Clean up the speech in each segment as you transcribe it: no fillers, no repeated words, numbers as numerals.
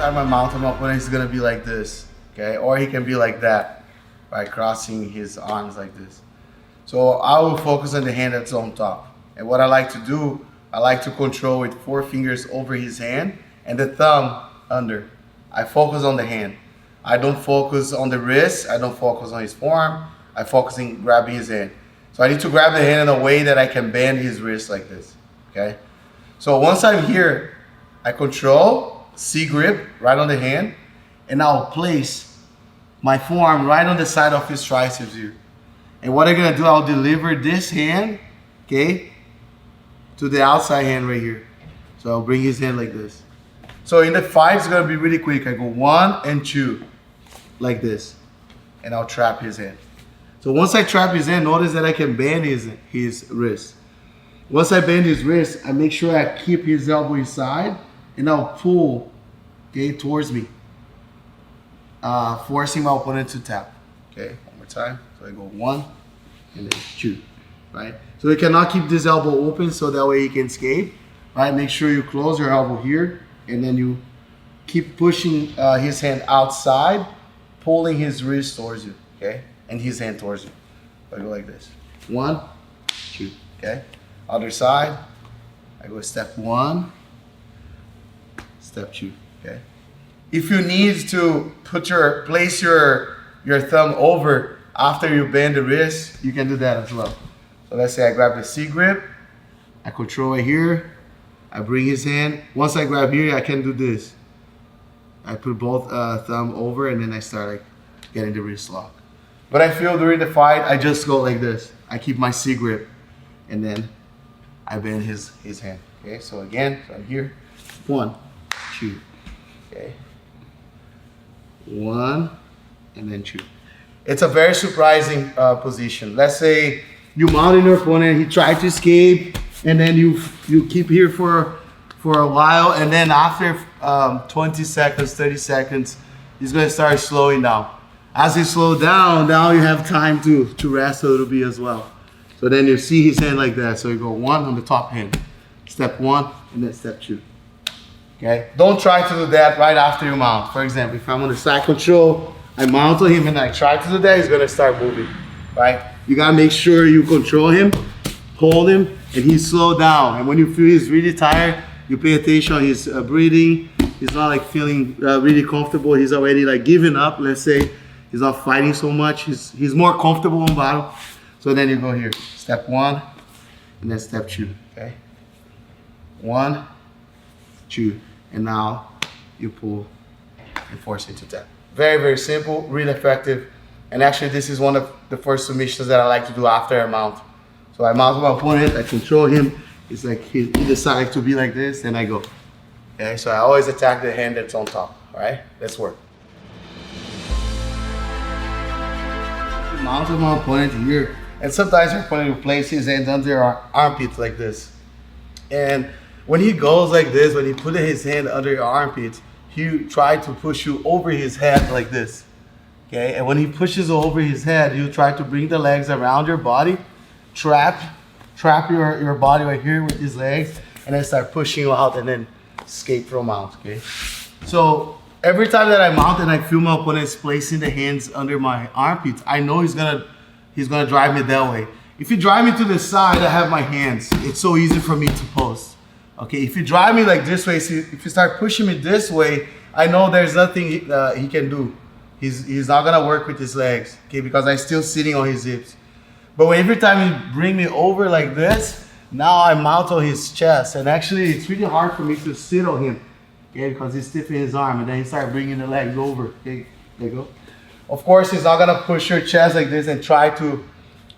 time I mount my opponent, he's gonna be like this, okay? Or he can be like that, by crossing his arms like this. So I will focus on the hand that's on top. And what I like to do, I like to control with 4 fingers over his hand and the thumb under. I focus on the hand. I don't focus on the wrist, I don't focus on his forearm, I focus on grabbing his hand. So I need to grab the hand in a way that I can bend his wrist like this, okay? So once I'm here, I control, C grip, right on the hand, and I'll place my forearm right on the side of his triceps here. And what I'm gonna do, I'll deliver this hand, okay, to the outside hand right here. So I'll bring his hand like this. So in the fight, it's gonna be really quick. I go 1 and 2, like this, and I'll trap his hand. So once I trap his hand, notice that I can bend his wrist. Once I bend his wrist, I make sure I keep his elbow inside, and I'll pull, okay, towards me, forcing my opponent to tap. Okay, one more time. So I go 1 and then 2, right? So you cannot keep this elbow open so that way he can escape, right? Make sure you close your elbow here, and then you keep pushing his hand outside, pulling his wrist towards you, okay? And his hand towards you. So I go like this. 1, 2, okay? Other side, I go step 1, step 2, okay? If you need to place your thumb over after you bend the wrist, you can do that as well. So let's say I grab the C grip, I control it here, I bring his hand. Once I grab here, I can do this. I put both thumb over, and then I start like getting the wrist lock. But I feel during the fight, I just go like this. I keep my C grip, and then I bend his hand. Okay, so again, so I'm here. 1, 2, okay. 1, and then 2. It's a very surprising position. Let's say you mounted your opponent, he tried to escape, and then you keep here for a while, and then after 20 seconds, 30 seconds, he's gonna start slowing down. As he slows down, now you have time to rest a little bit as well. So then you see his hand like that. So you go 1 on the top hand, step 1, and then step 2. Okay? Don't try to do that right after you mount. For example, if I'm on the side control, I mount on him and I try to do that, he's gonna start moving, right? You gotta make sure you control him, hold him, and he slow down. And when you feel he's really tired, you pay attention on his breathing. He's not like feeling really comfortable. He's already like giving up, let's say. He's not fighting so much. He's more comfortable on bottom. So then you go here, step 1, and then step 2, okay? 1, 2, and now you pull and force it to tap. Very, very simple, really effective. And actually this is one of the first submissions that I like to do after I mount. So I mount my opponent, I control him. It's like he decides to be like this, then I go. Okay, so I always attack the hand that's on top, all right? Let's work. Mount my opponent here, and sometimes your opponent will place his hand under our armpits like this. And when he goes like this, when he put his hand under your armpits, he try to push you over his head like this. Okay, and when he pushes over his head, he'll try to bring the legs around your body, trap your body right here with his legs, and then start pushing you out and then escape from mount, okay? So every time that I mount and I feel my opponent's placing the hands under my armpits, I know he's gonna drive me that way. If you drive me to the side, I have my hands. It's so easy for me to post. Okay, if you drive me like this way, see, if you start pushing me this way, I know there's nothing he can do. He's not gonna work with his legs, okay, because I'm still sitting on his hips. But every time you bring me over like this, now I mount on his chest, and actually it's really hard for me to sit on him, okay, because he's stiffing his arm, and then he starts bringing the legs over, okay, there you go. Of course, he's not gonna push your chest like this and try to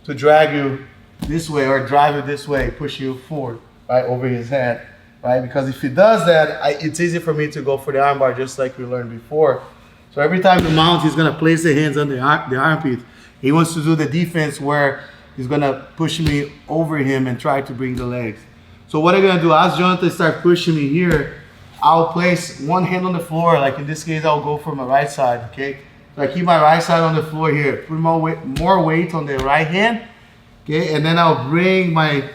drag you this way or drive you this way, push you forward, right, over his head, right? Because if he does that, it's easy for me to go for the armbar just like we learned before. So every time you mount, he's gonna place the hands on the armpit. He wants to do the defense where he's gonna push me over him and try to bring the legs. So what I'm gonna do, as Jonathan starts pushing me here, I'll place one hand on the floor. Like in this case, I'll go for my right side, okay? So I keep my right side on the floor here. Put more weight on the right hand, okay? And then I'll bring my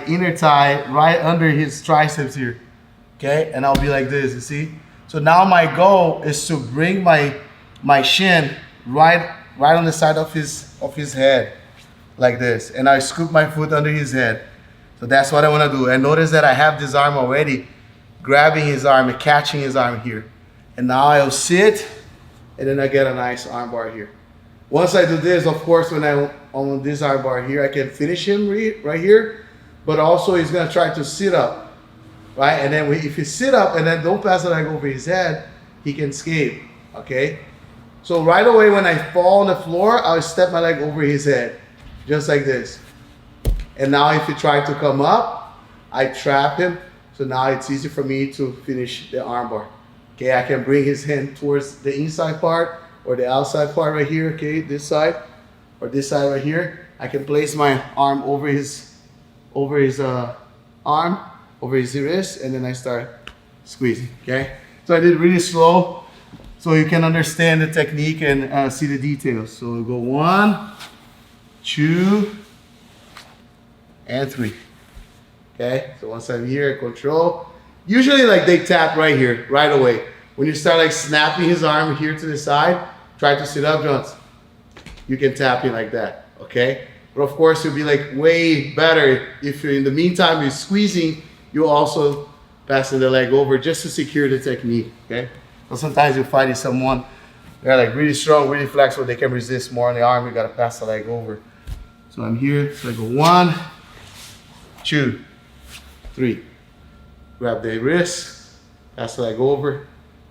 inner thigh right under his triceps here, okay? And I'll be like this, you see? So now my goal is to bring my shin right on the side of his head, like this. And I scoop my foot under his head. So that's what I want to do. And notice that I have this arm already, grabbing his arm and catching his arm here. And now I'll sit, and then I get a nice arm bar here. Once I do this, of course, when I'm on this arm bar here, I can finish him right here. But also he's gonna try to sit up, right? And then if he sit up and then don't pass the leg over his head, he can escape, okay? So right away when I fall on the floor, I'll step my leg over his head, just like this. And now if he tries to come up, I trap him. So now it's easy for me to finish the arm bar. Okay, I can bring his hand towards the inside part or the outside part right here, okay, this side or this side right here. I can place my arm over his arm, over his wrist, and then I start squeezing, okay? So I did really slow so you can understand the technique and see the details. So we'll go 1, 2, and 3. Okay, so once I'm here, control. Usually like they tap right here, right away. When you start like snapping his arm here to the side, try to sit up, Jones. You can tap it like that, okay? But of course, it'll be like way better if you're in the meantime, you're squeezing, you're also passing the leg over just to secure the technique, okay? So sometimes you're fighting someone, they're like really strong, really flexible, they can resist more on the arm, you gotta pass the leg over. So I'm here, so I go 1, 2, 3. Grab the wrist, pass the leg over,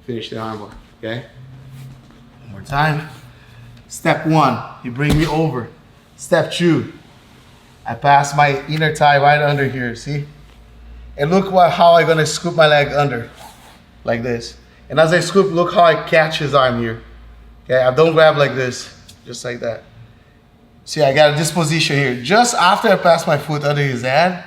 finish the arm bar, okay? One more time. Step 1, you bring me over. Step 2, I pass my inner thigh right under here, see? And look how I'm gonna scoop my leg under, like this. And as I scoop, look how I catch his arm here. Okay, I don't grab like this, just like that. See, I got this position here. Just after I pass my foot under his head,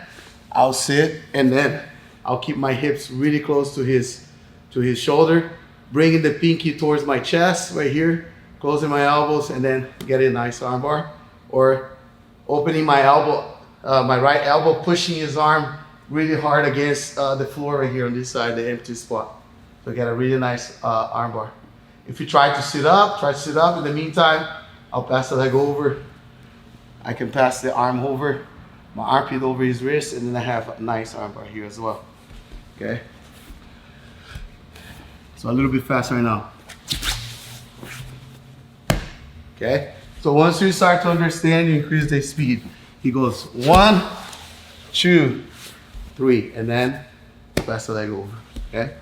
I'll sit and then I'll keep my hips really close to his shoulder, bringing the pinky towards my chest right here, closing my elbows, and then get a nice arm bar. Or opening my elbow, my right elbow, pushing his arm really hard against the floor right here on this side, the empty spot. So get a really nice arm bar. If you try to sit up, In the meantime, I'll pass the leg over. I can pass the arm over, my armpit over his wrist, and then I have a nice arm bar here as well. Okay? So a little bit faster right now. Okay? So once you start to understand, you increase the speed. He goes 1, 2, 3, and then pass the leg over. Okay?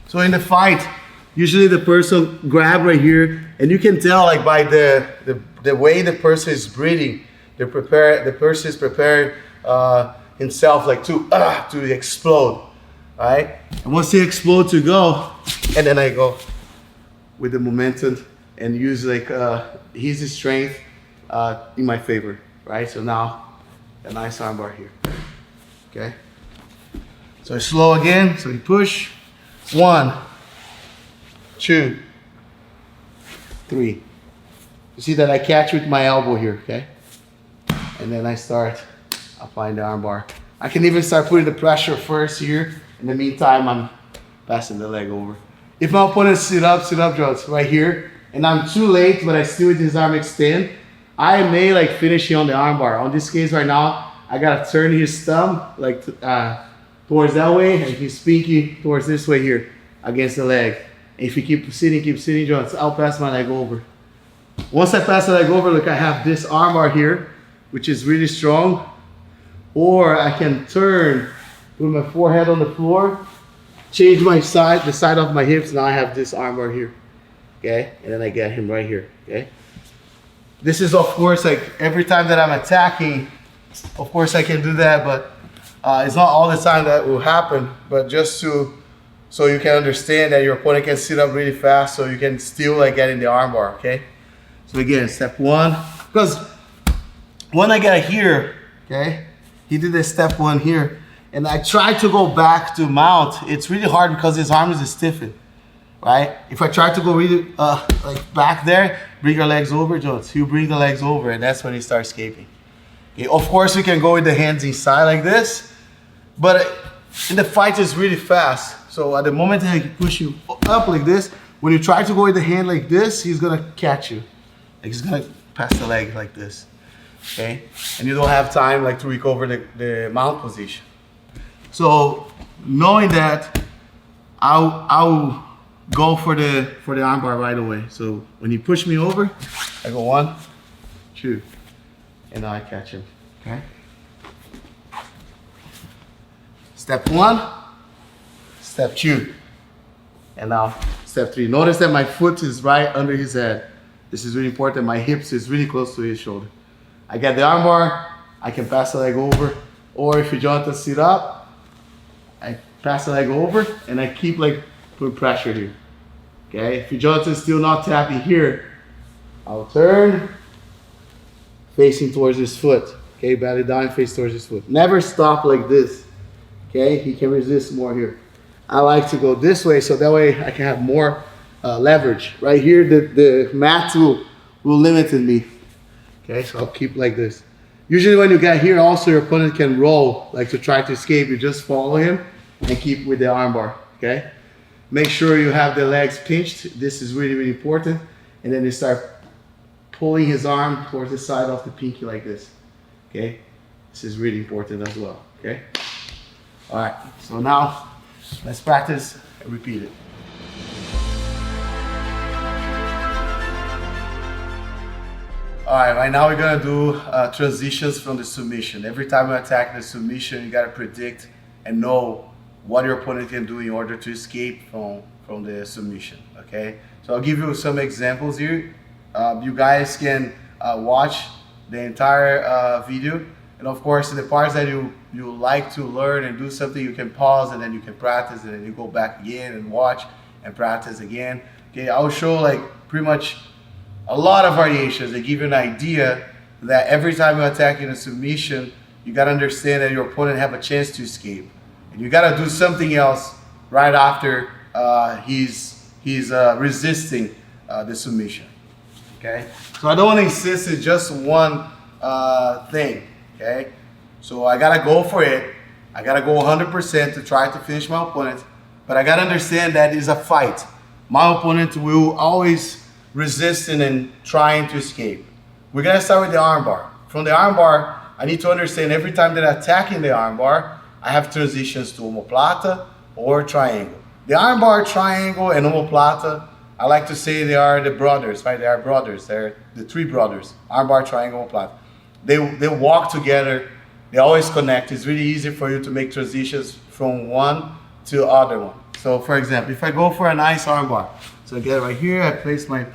So in the fight, usually the person grab right here, and you can tell like by the way the person is breathing, the person is prepared himself like to explode, right? And once he explodes to go, and then I go with the momentum and use like his strength in my favor, right? So now a nice arm bar here, okay? So slow again, so you push, 1, 2, 3. You see that I catch with my elbow here, okay? And then I start applying the arm bar. I can even start putting the pressure first here. In the meantime, I'm passing the leg over. If my opponent sit up, Jones, right here, and I'm too late, but I still with his arm extend, I may like finish him on the arm bar. On this case right now, I gotta turn his thumb like towards that way, and his pinky towards this way here against the leg. If you keep sitting, Jones, I'll pass my leg over. Once I pass the leg over, look, I have this arm bar here, which is really strong. Or I can turn with my forehead on the floor, change my side, the side of my hips. Now I have this arm bar here, okay? And then I get him right here, okay? This is, of course, like every time that I'm attacking, of course I can do that, but it's not all the time that will happen, but just so you can understand that your opponent can sit up really fast, so you can still like get in the arm bar, okay? So again, step 1, because when I get here, okay, he did a step 1 here, and I try to go back to mount. It's really hard because his arm is stiffened, right? If I try to go really like back there, bring your legs over, Jones. You bring the legs over, and that's when he starts escaping. Okay, of course, we can go with the hands inside like this, but in the fight is really fast. So at the moment that he push you up like this, when you try to go with the hand like this, he's gonna catch you. Like he's gonna pass the leg like this, okay? And you don't have time like to recover the mount position. So knowing that, I'll go for the armbar right away. So when he push me over, I go 1, 2, and now I catch him, okay? Step 1, step 2, and now step 3. Notice that my foot is right under his head. This is really important. My hips is really close to his shoulder. I get the armbar, I can pass the leg over, or if Jonathan sit up, I pass the leg over and I keep like put pressure here. Okay, if Jonathan's still not tapping here, I'll turn, facing towards his foot. Okay, belly down, face towards his foot. Never stop like this. Okay, he can resist more here. I like to go this way so that way I can have more leverage. Right here, the mat will limit me. Okay, so I'll keep like this. Usually when you get here also your opponent can roll, like to try to escape. You just follow him and keep with the armbar, okay? Make sure you have the legs pinched. This is really, really important. And then you start pulling his arm towards the side of the pinky like this, okay? This is really important as well, okay? All right, so now let's practice and repeat it. All right now we're gonna do transitions from the submission. Every time you attack the submission, you gotta predict and know what your opponent can do in order to escape from the submission, okay? So I'll give you some examples here. You guys can watch the entire video. And of course, in the parts that you like to learn and do something, you can pause and then you can practice and then you go back again and watch and practice again. Okay, I'll show like pretty much a lot of variations. They give you an idea that every time you attack in a submission, you gotta understand that your opponent have a chance to escape. And you gotta do something else right after he's resisting the submission, okay? So I don't wanna insist it's just one thing, okay? So I gotta go for it. I gotta go 100% to try to finish my opponent, but I gotta understand that it's a fight. My opponent will always resisting and trying to escape. We're gonna start with the armbar. From the armbar, I need to understand every time that I'm attacking the armbar, I have transitions to omoplata or triangle. The armbar, triangle, and omoplata, I like to say they are the brothers, right? They are brothers. They're the 3 brothers, armbar, triangle, omoplata. They walk together. They always connect. It's really easy for you to make transitions from one to other one. So for example, if I go for a nice armbar, so I get right here, I place my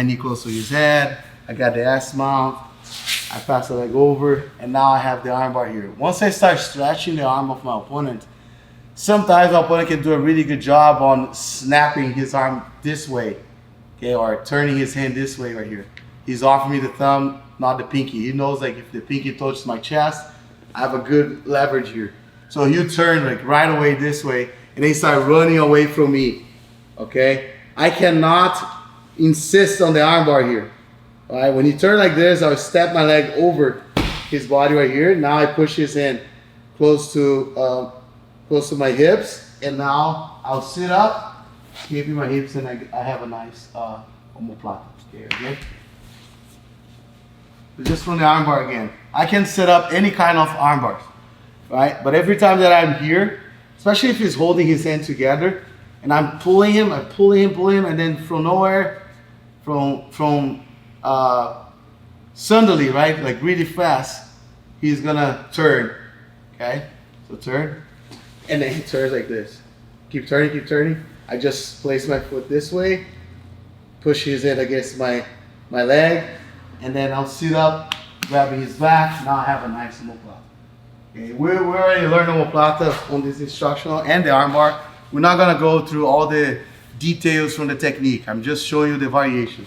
knee close to his head, I got the S mount, I pass the leg over, and now I have the armbar here. Once I start stretching the arm of my opponent, sometimes my opponent can do a really good job on snapping his arm this way, okay, or turning his hand this way right here. He's offering me the thumb, not the pinky. He knows like if the pinky touches my chest, I have a good leverage here. So he'll turn like right away this way, and then start running away from me, okay? I cannot insist on the armbar here. All right, when he turns like this, I'll step my leg over his body right here. Now I push his hand close to my hips, and now I'll sit up, keeping my hips, and I have a nice omoplata. Okay, again. But just from the armbar again. I can set up any kind of armbars, right? But every time that I'm here, especially if he's holding his hand together, and I'm pulling him, and then from nowhere, from suddenly, right, like really fast, he's gonna turn, okay? So turn, and then he turns like this. Keep turning. I just place my foot this way, push his head against my leg, and then I'll sit up, grabbing his back. Now I have a nice omoplata. Okay, we already learned omoplata on this instructional and the armbar. We're not gonna go through all the details from the technique. I'm just showing you the variation.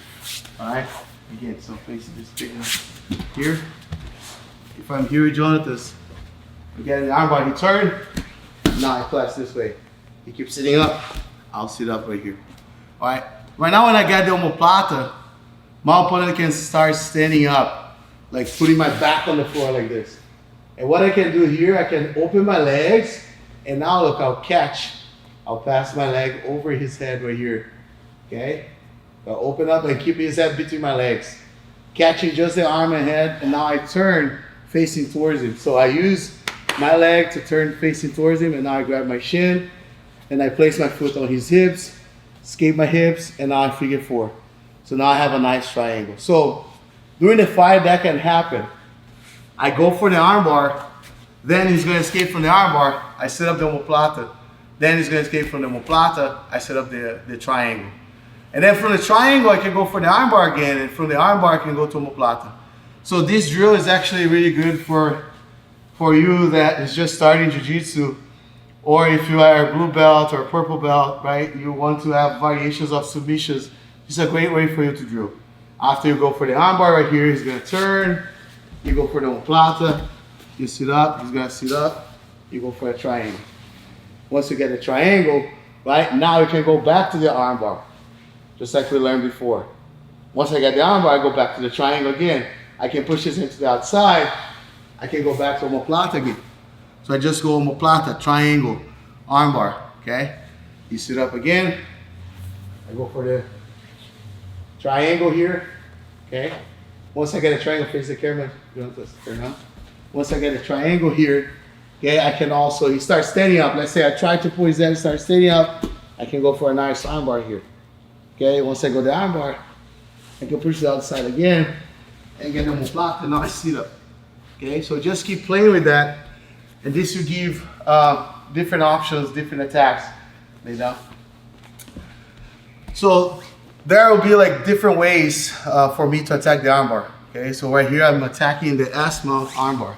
All right. Again, so face this thing here. If I'm here with Jonathan, again the armbar, he turn. Now I flex this way. He keeps sitting up. I'll sit up right here. All right. Right now, when I get the omoplata, my opponent can start standing up, like putting my back on the floor like this. And what I can do here, I can open my legs, and now look, I'll catch I'll pass my leg over his head right here. Okay? I'll open up and keep his head between my legs. Catching just the arm and head, and now I turn facing towards him. So I use my leg to turn facing towards him, and now I grab my shin, and I place my foot on his hips, escape my hips, and now I figure four. So now I have a nice triangle. So during the fight, that can happen. I go for the armbar, then he's gonna escape from the armbar, I set up the omoplata. Then he's gonna escape from the omoplata, I set up the triangle. And then from the triangle, I can go for the armbar again, and from the armbar, I can go to omoplata. So this drill is actually really good for you that is just starting jiu-jitsu, or if you are a blue belt or a purple belt, right? You want to have variations of submissions. It's a great way for you to drill. After you go for the armbar right here, he's gonna turn. You go for the omoplata. You sit up, he's gonna sit up. You go for a triangle. Once you get a triangle, right? Now you can go back to the armbar, just like we learned before. Once I get the armbar, I go back to the triangle again. I can push this into the outside. I can go back to omoplata again. So I just go omoplata, triangle, armbar, okay? You sit up again. I go for the triangle here, okay? Once I get a triangle, face the camera. You want this turn on? Once I get a triangle here, okay, I can also, he starts standing up. Let's say I try to pull his head and start standing up. I can go for a nice armbar here. Okay, once I go the armbar, I can push the outside again and get the omoplata, and now I sit up. Okay, so just keep playing with that, and this will give different options, different attacks. Lay down. So there will be like different ways for me to attack the armbar. Okay, so right here I'm attacking the S-mount armbar.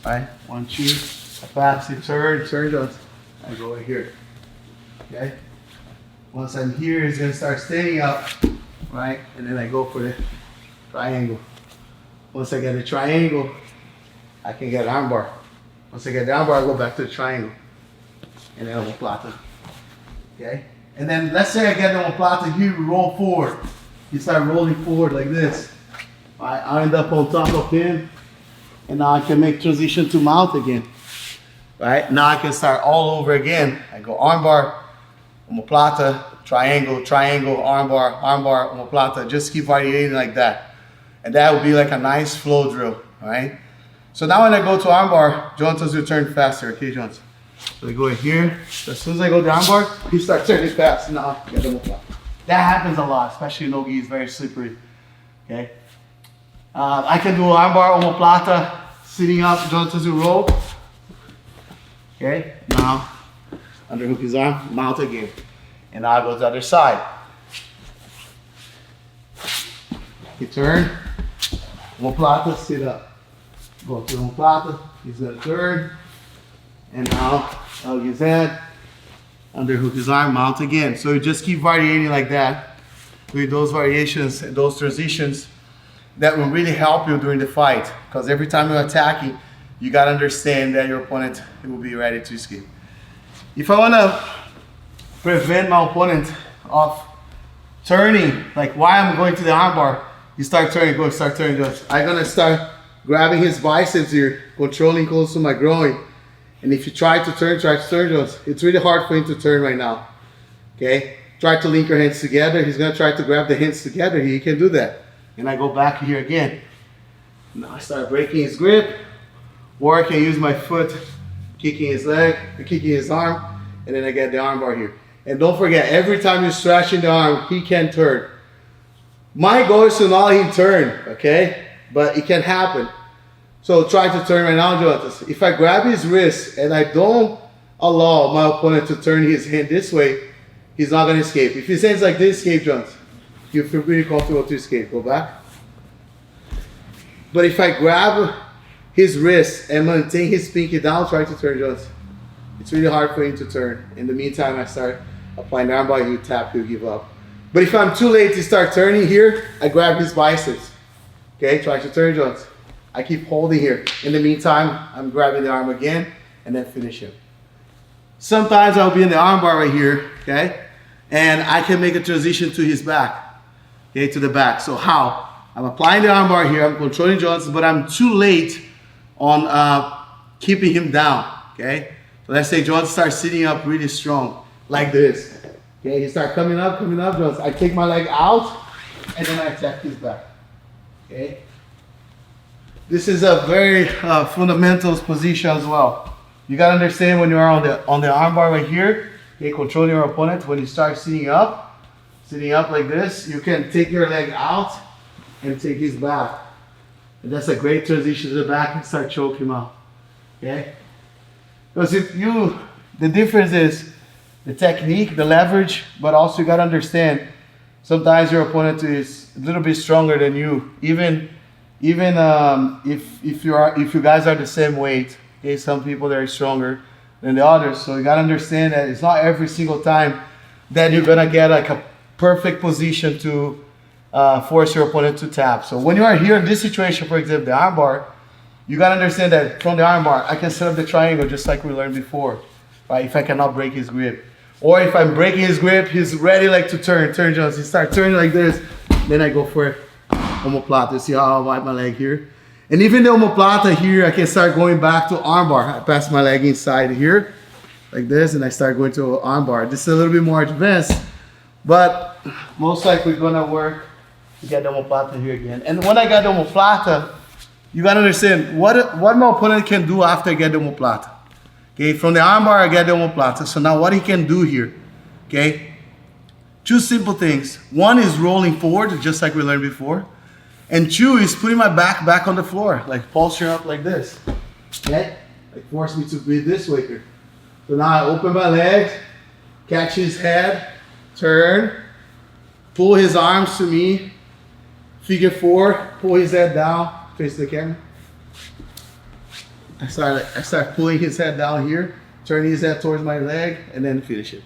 Right, 1, 2, I pass it, turn, I go right here. Okay. Once I'm here, he's gonna start standing up, right? And then I go for the triangle. Once I get a triangle, I can get an armbar. Once I get the armbar, I go back to the triangle. And then omoplata. Okay? And then let's say I get the omoplata here, we roll forward. You start rolling forward like this. I end up on top of him, and now I can make transition to mount again. Right? Now I can start all over again. I go armbar, omoplata, triangle, triangle, armbar, armbar, omoplata. Just keep variating like that. And that will be like a nice flow drill, right? So now when I go to armbar, Jontas will turn faster, okay, Jontas? So I go in here. So as soon as I go to armbar, he starts turning fast. Now, get the omoplata. That happens a lot, especially no-gi is very slippery, okay? I can do armbar, omoplata, sitting up, Jontas will roll. Okay, now, underhook his arm, mount again. And now I go to the other side. He turn, omoplata, sit up. Go to omoplata, he's gonna turn. And now, hug his head, underhook his arm, mount again. So you just keep variating like that. With those variations and those transitions, that will really help you during the fight. Because every time you're attacking, you gotta understand that your opponent will be ready to escape. If I wanna prevent my opponent of turning, like while I'm going to the armbar, you start turning, go start turning. Just I'm gonna start grabbing his biceps here, controlling close to my groin. And if you try to turn, just it's really hard for him to turn right now. Okay? Try to link your hands together. He's gonna try to grab the hands together. He can do that. And I go back here again. Now I start breaking his grip, or I can use my foot, kicking his leg, kicking his arm, and then I get the armbar here. And don't forget, every time you're stretching the arm, he can turn. My goal is to not let him turn, okay? But it can happen. So try to turn right now, Jontas. If I grab his wrist and I don't allow my opponent to turn his hand this way, he's not gonna escape. If his hand's like this, escape, Jontas. You feel pretty comfortable to escape. Go back. But if I grab his wrist and maintain his pinky down, try to turn, Jontas. It's really hard for him to turn. In the meantime, I start applying the armbar, you tap, he'll give up. But if I'm too late to start turning here, I grab his biceps. Okay, try to turn, Jontas. I keep holding here. In the meantime, I'm grabbing the arm again and then finish him. Sometimes I'll be in the armbar right here, okay? And I can make a transition to his back, okay, to the back. So how? I'm applying the armbar here, I'm controlling Jontas, but I'm too late on keeping him down, okay? So let's say Jontas starts sitting up really strong. like this. Okay, he start coming up, Jones. I take my leg out, and then I tap his back. Okay. This is a very fundamental position as well. You gotta understand when you are on the armbar right here. Okay, controlling your opponent. When you start sitting up like this, you can take your leg out and take his back. And that's a great transition to the back and start choking him out. Okay? Because the difference is the technique, the leverage, but also you gotta understand sometimes your opponent is a little bit stronger than you. Even if you guys are the same weight, okay, some people that are stronger than the others. So you gotta understand that it's not every single time that you're gonna get like a perfect position to force your opponent to tap. So when you are here in this situation, for example, the armbar, you gotta understand that from the armbar, I can set up the triangle just like we learned before, right? If I cannot break his grip. Or if I'm breaking his grip, he's ready like to turn Jones. He start turning like this, then I go for omoplata. See how I wipe my leg here? And even the omoplata here, I can start going back to armbar. I pass my leg inside here, like this, and I start going to armbar. This is a little bit more advanced, but most likely gonna work to get the omoplata here again. And when I got the omoplata, you gotta understand what my opponent can do after I get the omoplata. Okay, from the armbar I get the omoplata. So now what he can do here, okay? Two simple things. One is rolling forward, just like we learned before. And two is putting my back on the floor, like posture up like this. Okay? Like force me to be this way here. So now I open my legs, catch his head, turn, pull his arms to me, figure four, pull his head down, face the camera. I start pulling his head down here, turning his head towards my leg, and then finish it.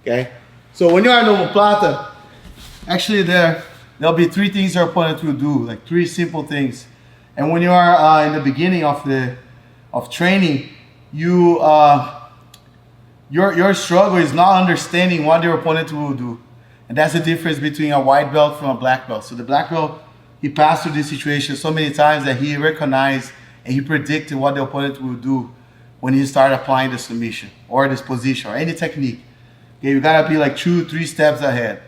Okay? So when you are in omoplata, actually there'll be three things your opponent will do, like three simple things. And when you are in the beginning of training, your struggle is not understanding what your opponent will do. And that's the difference between a white belt from a black belt. So the black belt, he passed through this situation so many times that he recognized and he predicted what the opponent will do when he started applying the submission or this position or any technique. Okay, you gotta be like 2-3 steps ahead.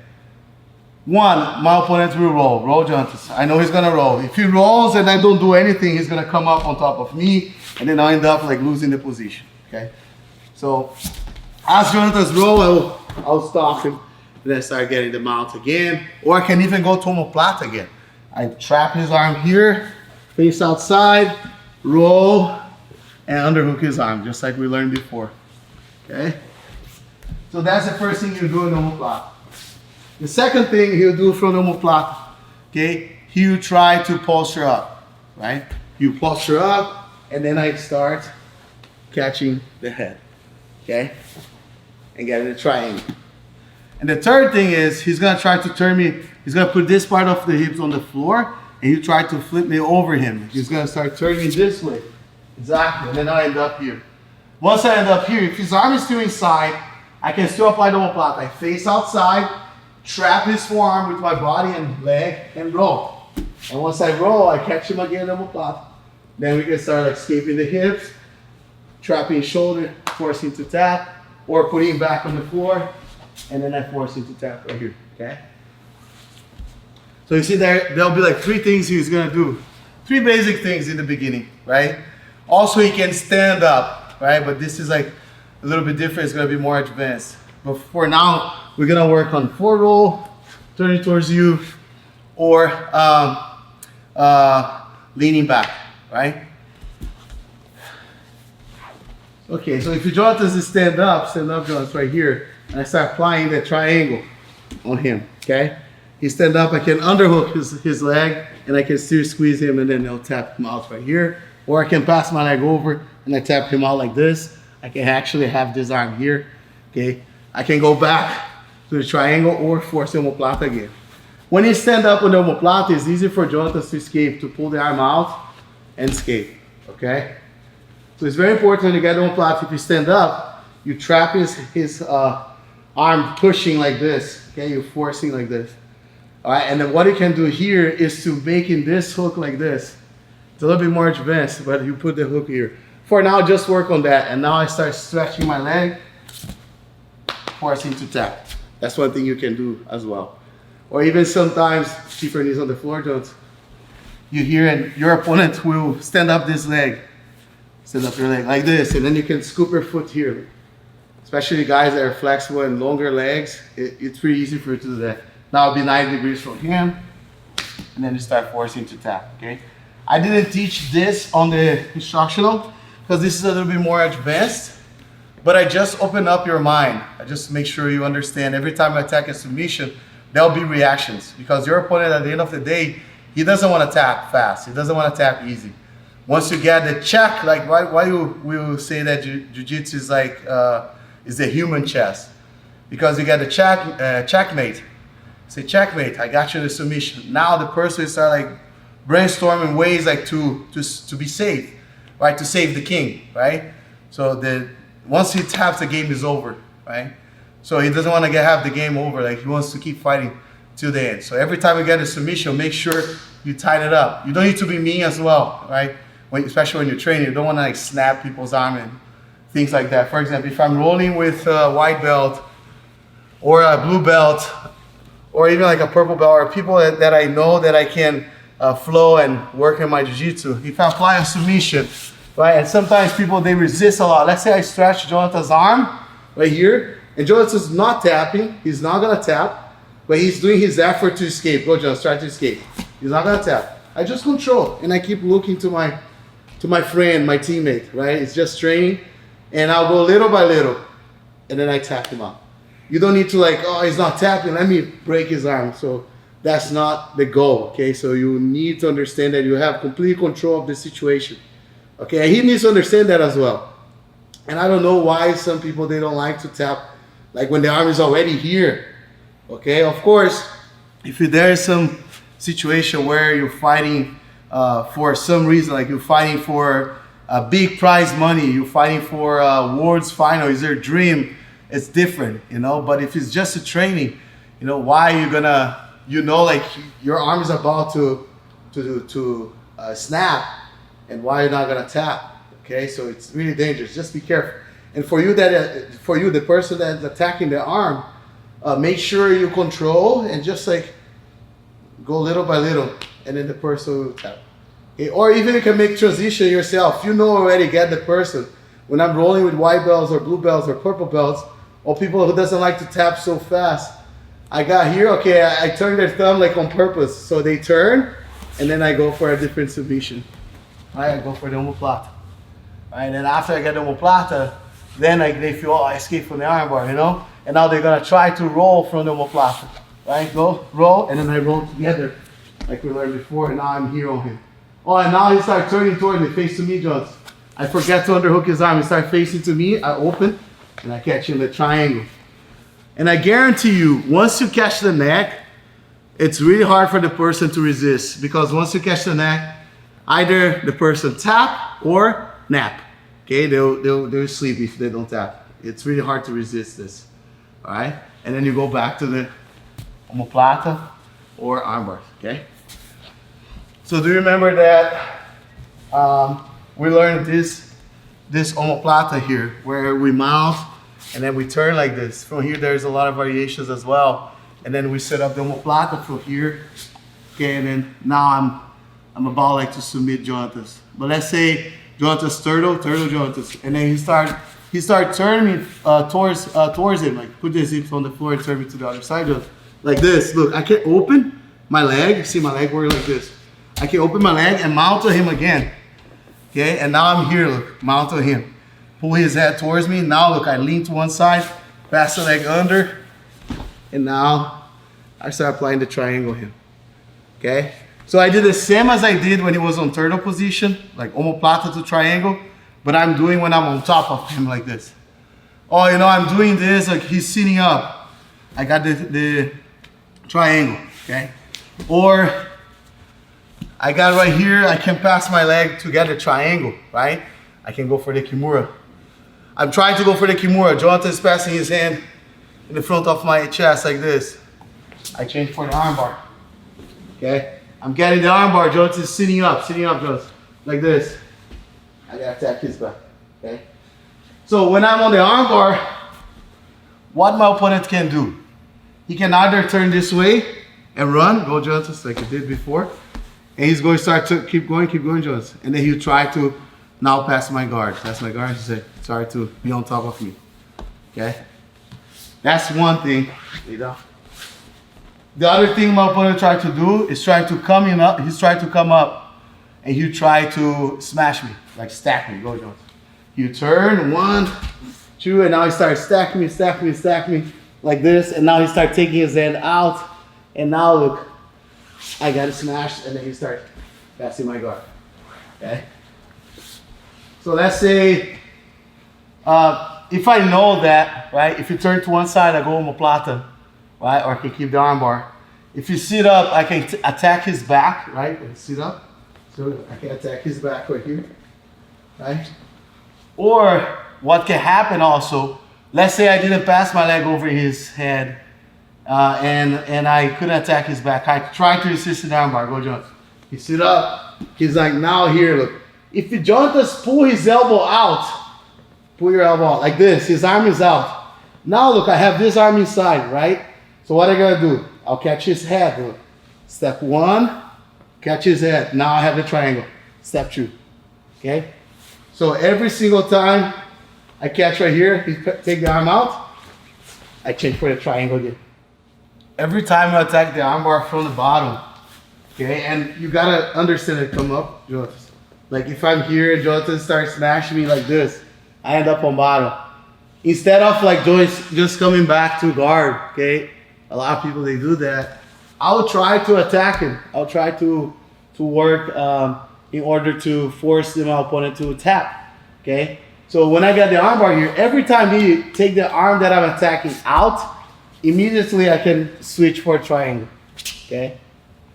One, my opponent will roll Jontas. I know he's gonna roll. If he rolls and I don't do anything, he's gonna come up on top of me, and then I'll end up like losing the position. Okay, so as Jontas roll, I'll stop him, and then start getting the mount again, or I can even go to omoplata again. I trap his arm here, face outside, roll, and underhook his arm, just like we learned before. Okay, so that's the first thing you do in omoplata. The second thing he'll do from the omoplata, okay, he'll try to posture up, right? You posture up, and then I start catching the head, okay? And getting the triangle. And the third thing is, he's gonna try to turn me, he's gonna put this part of the hips on the floor, and he'll try to flip me over him. He's gonna start turning me this way. Exactly, and then I end up here. Once I end up here, if his arm is still inside, I can still apply the omoplata. I face outside, trap his forearm with my body and leg, and roll. And once I roll, I catch him again in omoplata. Then we can start like escaping the hips, trapping his shoulder, forcing to tap, or putting him back on the floor, and then I force him to tap right here, okay? So you see there'll be like three things he's gonna do. Three basic things in the beginning, right? Also, he can stand up, right? But this is like a little bit different, it's gonna be more advanced. But for now, we're gonna work on forward roll, turning towards you, or leaning back, right? Okay, so if you draw us to stand up Jonas right here, and I start applying the triangle on him, okay? He stand up, I can underhook his leg, and I can still squeeze him, and then he'll tap him out right here. Or I can pass my leg over, and I tap him out like this. I can actually have this arm here, okay? I can go back to the triangle or force the omoplata again. When you stand up on the omoplata, it's easy for Jontas to escape, to pull the arm out and escape, okay? So it's very important when you get the omoplata, if you stand up, you trap his arm pushing like this, okay? You're forcing like this. All right, and then what you can do here is to making this hook like this. It's a little bit more advanced, but you put the hook here. For now, just work on that. And now I start stretching my leg. forcing to tap. That's one thing you can do as well. Or even sometimes, keep your knees on the floor, Jones. You hear and your opponent will stand up this leg. Stand up your leg like this, and then you can scoop your foot here. Especially guys that are flexible and longer legs, it's pretty easy for you to do that. Now it'll be 90 degrees from here, and then you start forcing to tap, okay? I didn't teach this on the instructional, because this is a little bit more advanced, but I just open up your mind. I just make sure you understand every time I attack a submission, there'll be reactions, because your opponent at the end of the day, he doesn't want to tap fast. He doesn't want to tap easy. Once you get the check, like why we will say that jiu-jitsu is like, is a human chess, because you get the checkmate. Say checkmate, I got you in the submission. Now the person will start like brainstorming ways like to be safe, right? To save the king, right? So once he taps, the game is over, right? So he doesn't want to have the game over. Like he wants to keep fighting till the end. So every time you get a submission, make sure you tighten it up. You don't need to be mean as well, right? Especially when you're training, you don't want to like snap people's arm and things like that. For example, if I'm rolling with a white belt or a blue belt or even like a purple belt or people that I know that I can flow and work in my jiu-jitsu, if I apply a submission, right? And sometimes people, they resist a lot. Let's say I stretch Jonathan's arm right here, and Jonathan's not tapping. He's not gonna tap, but he's doing his effort to escape. Go, Jonathan, try to escape. He's not gonna tap. I just control, and I keep looking to my friend, my teammate, right? It's just training. And I'll go little by little, and then I tap him out. You don't need to like, oh, he's not tapping, let me break his arm. So that's not the goal, okay? So you need to understand that you have complete control of the situation, okay? And he needs to understand that as well. And I don't know why some people, they don't like to tap, like when the arm is already here, okay? Of course, if there is some situation where you're fighting for some reason, like you're fighting for big prize money, you're fighting for world's final, is your dream, it's different, you know. But if it's just a training, you know, why are you gonna, you know, like your arm is about to snap, and why you're not gonna tap, okay? So it's really dangerous. Just be careful. And for you, the person that's attacking the arm, make sure you control and just like go little by little, and then the person will tap. Okay, or even you can make transition yourself. You know already, get the person. When I'm rolling with white belts or blue belts or purple belts, or people who doesn't like to tap so fast, I got here, okay, I turn their thumb like on purpose. So they turn, and then I go for a different submission. Right, I go for the omoplata. Right, and then after I get the omoplata, then they feel, oh, I escaped from the armbar, you know? And now they're gonna try to roll from the omoplata. Right, go, roll, and then I roll together, like we learned before, and now I'm here on him. Oh, and now he starts turning toward me, face to me, Jones. I forget to underhook his arm. He starts facing to me, I open, and I catch him in the triangle. And I guarantee you, once you catch the neck, it's really hard for the person to resist, because once you catch the neck, either the person tap or nap. Okay, they'll sleep if they don't tap. It's really hard to resist this. All right, and then you go back to the omoplata or armbar. Okay. So do you remember that we learned this omoplata here, where we mount and then we turn like this. From here, there's a lot of variations as well. And then we set up the omoplata from here. Okay, and then now I'm about like to submit Jonathan. But let's say Jonathan's turtle Jonathan, and then he start turning me towards him, like put his hips on the floor and turn me to the other side, just like this. Look, I can open my leg. See my leg work like this. I can open my leg and mount to him again. Okay, and now I'm here, look, mount to him. Pull his head towards me. Now look, I lean to one side, pass the leg under, and now I start applying the triangle here. Okay, so I did the same as I did when he was on turtle position, like omoplata to triangle, but I'm doing when I'm on top of him like this. Oh, you know, I'm doing this, like he's sitting up. I got the triangle, okay? Or I got right here, I can pass my leg to get a triangle, right? I can go for the Kimura. I'm trying to go for the Kimura. Jonathan is passing his hand in the front of my chest like this. I change for the armbar, okay? I'm getting the armbar, Jonathan is sitting up, Jonathan, like this. I gotta tap his back, okay? So when I'm on the armbar, what my opponent can do. He can either turn this way and run, go Jonas, like he did before. And he's going to start to keep going, Jonas. And then he'll try to now pass my guard. He said, sorry to be on top of me. Okay? That's one thing. The other thing my opponent tried to do is try to come up. He's trying to come up and you try to smash me, like stack me. Go Jonas. You turn, 1, 2, and now he starts stacking me like this. And now he starts taking his hand out. And now look, I got it smashed, and then he starts passing my guard. Okay? So let's say, if I know that, right, if you turn to one side, I go omoplata, right, or I can keep the armbar. If you sit up, I can attack his back, right, and sit up. So I can attack his back right here, right? Or what can happen also, let's say I didn't pass my leg over his head, and I couldn't attack his back. I tried to assist the armbar. Go, Jonathan. He sit up. He's like, now here, look. If you Jonathan pull his elbow out, pull your elbow out like this. His arm is out. Now look, I have this arm inside, right? So what I gotta do? I'll catch his head. Look. Step 1, catch his head. Now I have the triangle. Step 2. Okay? So every single time I catch right here, he take the arm out, I change for the triangle again. Every time I attack the armbar from the bottom, okay, and you gotta understand it come up, Jonathan. Like if I'm here and Jonathan starts smashing me like this, I end up on bottom. Instead of like just coming back to guard, okay, a lot of people, they do that. I'll try to attack him. I'll try to work in order to force my opponent to tap, okay? So when I got the armbar here, every time he take the arm that I'm attacking out, immediately I can switch for a triangle, okay?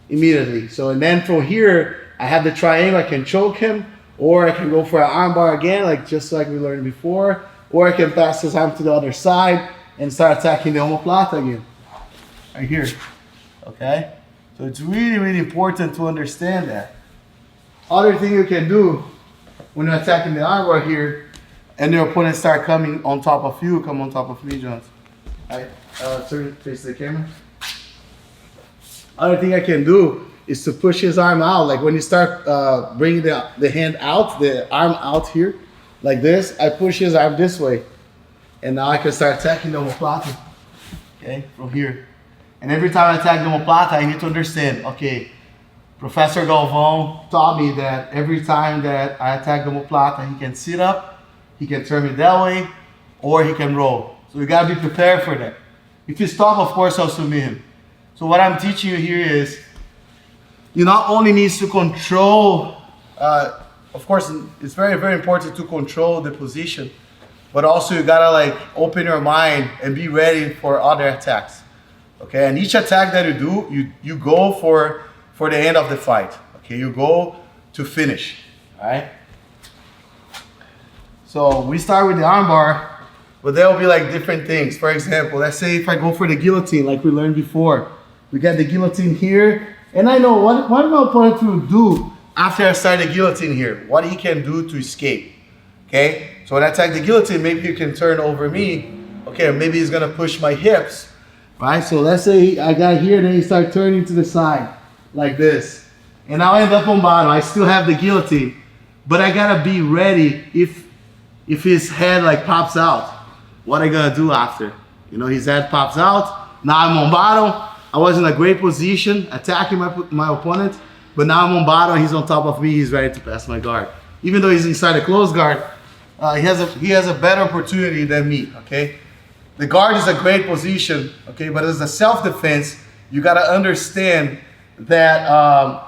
Immediately. So and then from here, I have the triangle, I can choke him, or I can go for an armbar again, just like we learned before, or I can pass his arm to the other side and start attacking the omoplata again, right here, okay? So it's really, really important to understand that. Other thing you can do when you're attacking the armbar here, and your opponent start coming on top of you, come on top of me, Jones. Right? Turn, face the camera. Other thing I can do is to push his arm out. Like when you start bringing the hand out, the arm out here, like this, I push his arm this way. And now I can start attacking the omoplata, okay, from here. And every time I attack the omoplata, I need to understand, okay, Professor Galvão taught me that every time that I attack the omoplata, he can sit up, he can turn me that way, or he can roll. So you gotta be prepared for that. If you stop, of course, I'll submit him. So what I'm teaching you here is, you not only need to control, of course, it's very, very important to control the position, but also you gotta like open your mind and be ready for other attacks. Okay, and each attack that you do, you go for the end of the fight. Okay, you go to finish. All right. So we start with the armbar, but there will be like different things. For example, let's say if I go for the guillotine, like we learned before, we got the guillotine here, and I know what my opponent will do after I start the guillotine here. What he can do to escape. Okay. So when I attack the guillotine, maybe you can turn over me. Okay, maybe he's gonna push my hips. Right, so let's say I got here, then he start turning to the side, like this. And I'll end up on bottom. I still have the guillotine, but I gotta be ready if his head like pops out. What I gonna do after? You know, his head pops out, now I'm on bottom. I was in a great position, attacking my opponent, but now I'm on bottom, he's on top of me, he's ready to pass my guard. Even though he's inside a closed guard, he has a better opportunity than me, okay? The guard is a great position, okay, but as a self-defense, you gotta understand that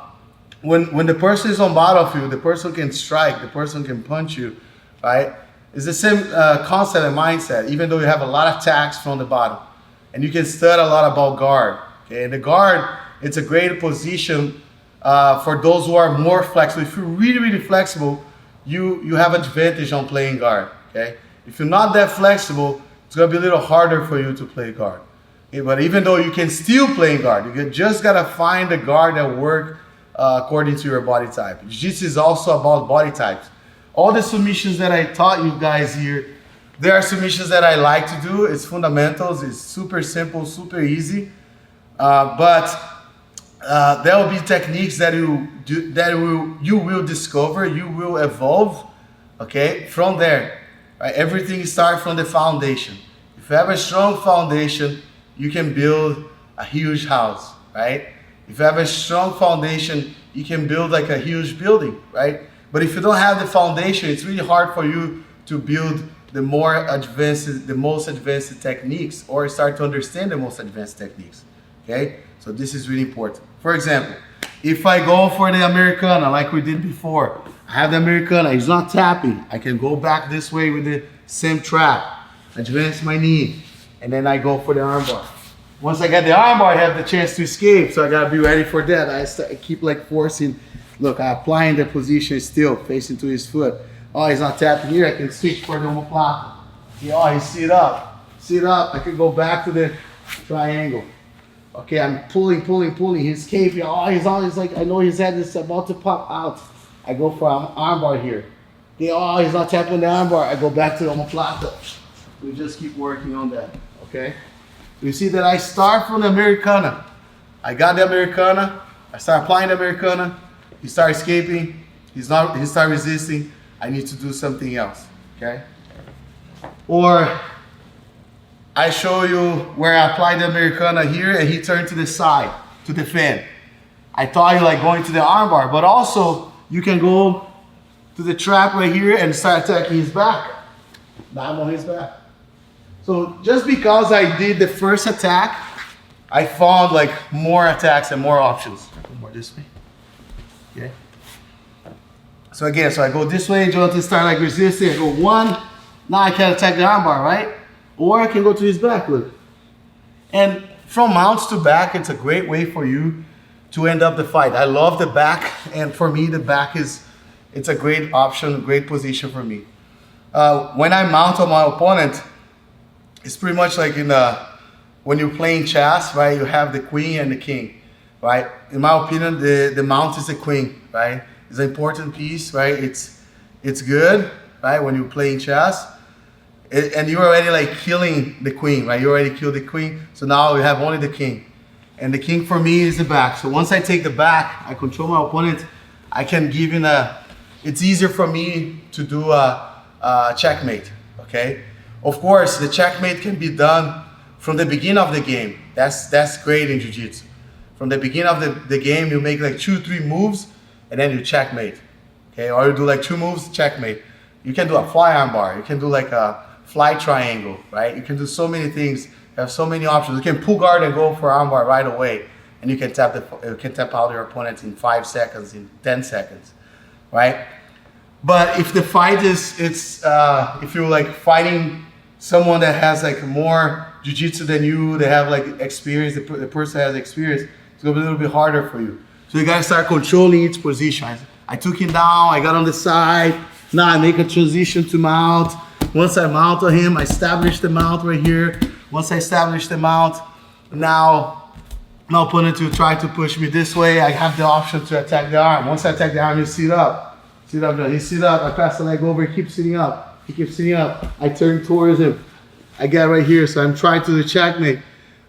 when the person is on battlefield, the person can strike, the person can punch you, right? It's the same concept and mindset, even though you have a lot of attacks from the bottom. And you can study a lot about guard, okay? And the guard, it's a great position for those who are more flexible. If you're really, really flexible, you have advantage on playing guard, okay? If you're not that flexible, it's gonna be a little harder for you to play guard. Okay, but even though you can still play guard, you just gotta find a guard that works according to your body type. Jiu-Jitsu is also about body types. All the submissions that I taught you guys here There are submissions that I like to do. It's fundamentals. It's super simple, super easy. But there will be techniques that you will discover, you will evolve. Okay, from there, right? Everything starts from the foundation. If you have a strong foundation, you can build a huge house, right? If you have a strong foundation, you can build like a huge building, right? But if you don't have the foundation, it's really hard for you to build the most advanced techniques, or start to understand the most advanced techniques, okay? So this is really important. For example, if I go for the Americana like we did before, I have the Americana, he's not tapping. I can go back this way with the same trap, advance my knee, and then I go for the armbar. Once I get the armbar, I have the chance to escape, so I gotta be ready for that. I keep like forcing, look, I'm applying the position still, facing to his foot. Oh, he's not tapping here, I can switch for the omoplata. See, oh, he's sit up, I can go back to the triangle. Okay, I'm pulling, he's escaping. Oh, he's always like, I know his head is about to pop out. I go for an armbar here. Okay, oh, he's not tapping the armbar. I go back to the omoplata. We just keep working on that, okay? You see that I start from the Americana. I got the Americana. I start applying the Americana. He start escaping. He start resisting. I need to do something else, okay? Or I show you where I apply the Americana here and he turned to the side to defend. I thought you like going to the armbar, but also you can go to the trap right here and start attacking his back. Now I'm on his back. So just because I did the first attack, I found like more attacks and more options. More this way. Okay. So again, so I go this way, Jonathan start like resisting. I go one. Now I can attack the armbar, right? Or I can go to his back, look. And from mounts to back, it's a great way for you to end up the fight. I love the back, and for me, the back it's a great option, great position for me. When I mount on my opponent, it's pretty much like when you're playing chess, right? You have the queen and the king, right? In my opinion, the mount is the queen, right? It's an important piece, right? It's good, right? When you're playing chess. And you're already like killing the queen, right? You already killed the queen, so now you have only the king. And the king for me is the back. So once I take the back, I control my opponent, I can give him it's easier for me to do a checkmate, okay? Of course, the checkmate can be done from the beginning of the game. That's great in Jiu-Jitsu. From the beginning of the game, you make like 2-3 moves, and then you checkmate, okay? Or you do like 2 moves, checkmate. You can do a fly armbar, you can do like a fly triangle, right? You can do so many things. You have so many options. You can pull guard and go for armbar right away, and you can tap out your opponent in 5 seconds, in 10 seconds, right? But if the fight if you're like fighting someone that has like more jiu-jitsu than you, they have like experience, the person has experience, it's gonna be a little bit harder for you. So you gotta start controlling each position. I took him down, I got on the side, now I make a transition to mount. Once I mount on him, I establish the mount right here. Once I establish the mount, now my opponent will try to push me this way. I have the option to attack the arm. Once I attack the arm, he sit up. Sit up, he sit up, I pass the leg over, he keeps sitting up. He keeps sitting up. I turn towards him. I get right here, so I'm trying to the checkmate.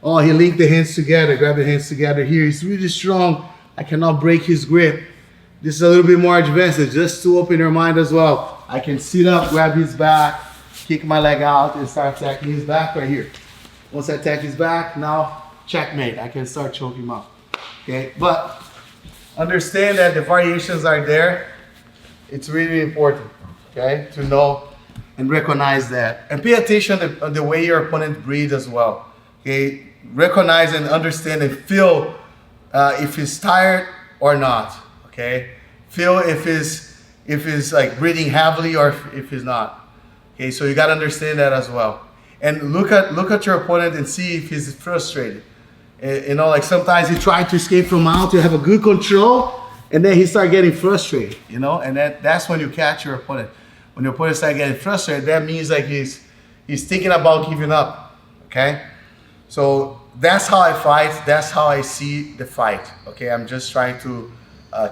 Oh, he linked the hands together, grab the hands together here. He's really strong. I cannot break his grip. This is a little bit more advanced, just to open your mind as well. I can sit up, grab his back, kick my leg out, and start attacking his back right here. Once I attack his back, now checkmate. I can start choking him up. Okay, but understand that the variations are there. It's really important, okay, to know and recognize that. And pay attention to the way your opponent breathes as well. Okay, recognize and understand and feel if he's tired or not. Okay, feel if he's like breathing heavily or if he's not. Okay, so you gotta understand that as well. And look at your opponent and see if he's frustrated. You know, like sometimes he tried to escape from mount, you have a good control, and then he start getting frustrated, you know, and that's when you catch your opponent. When your opponent start getting frustrated, that means like he's thinking about giving up, okay? So that's how I fight, that's how I see the fight, okay? I'm just trying to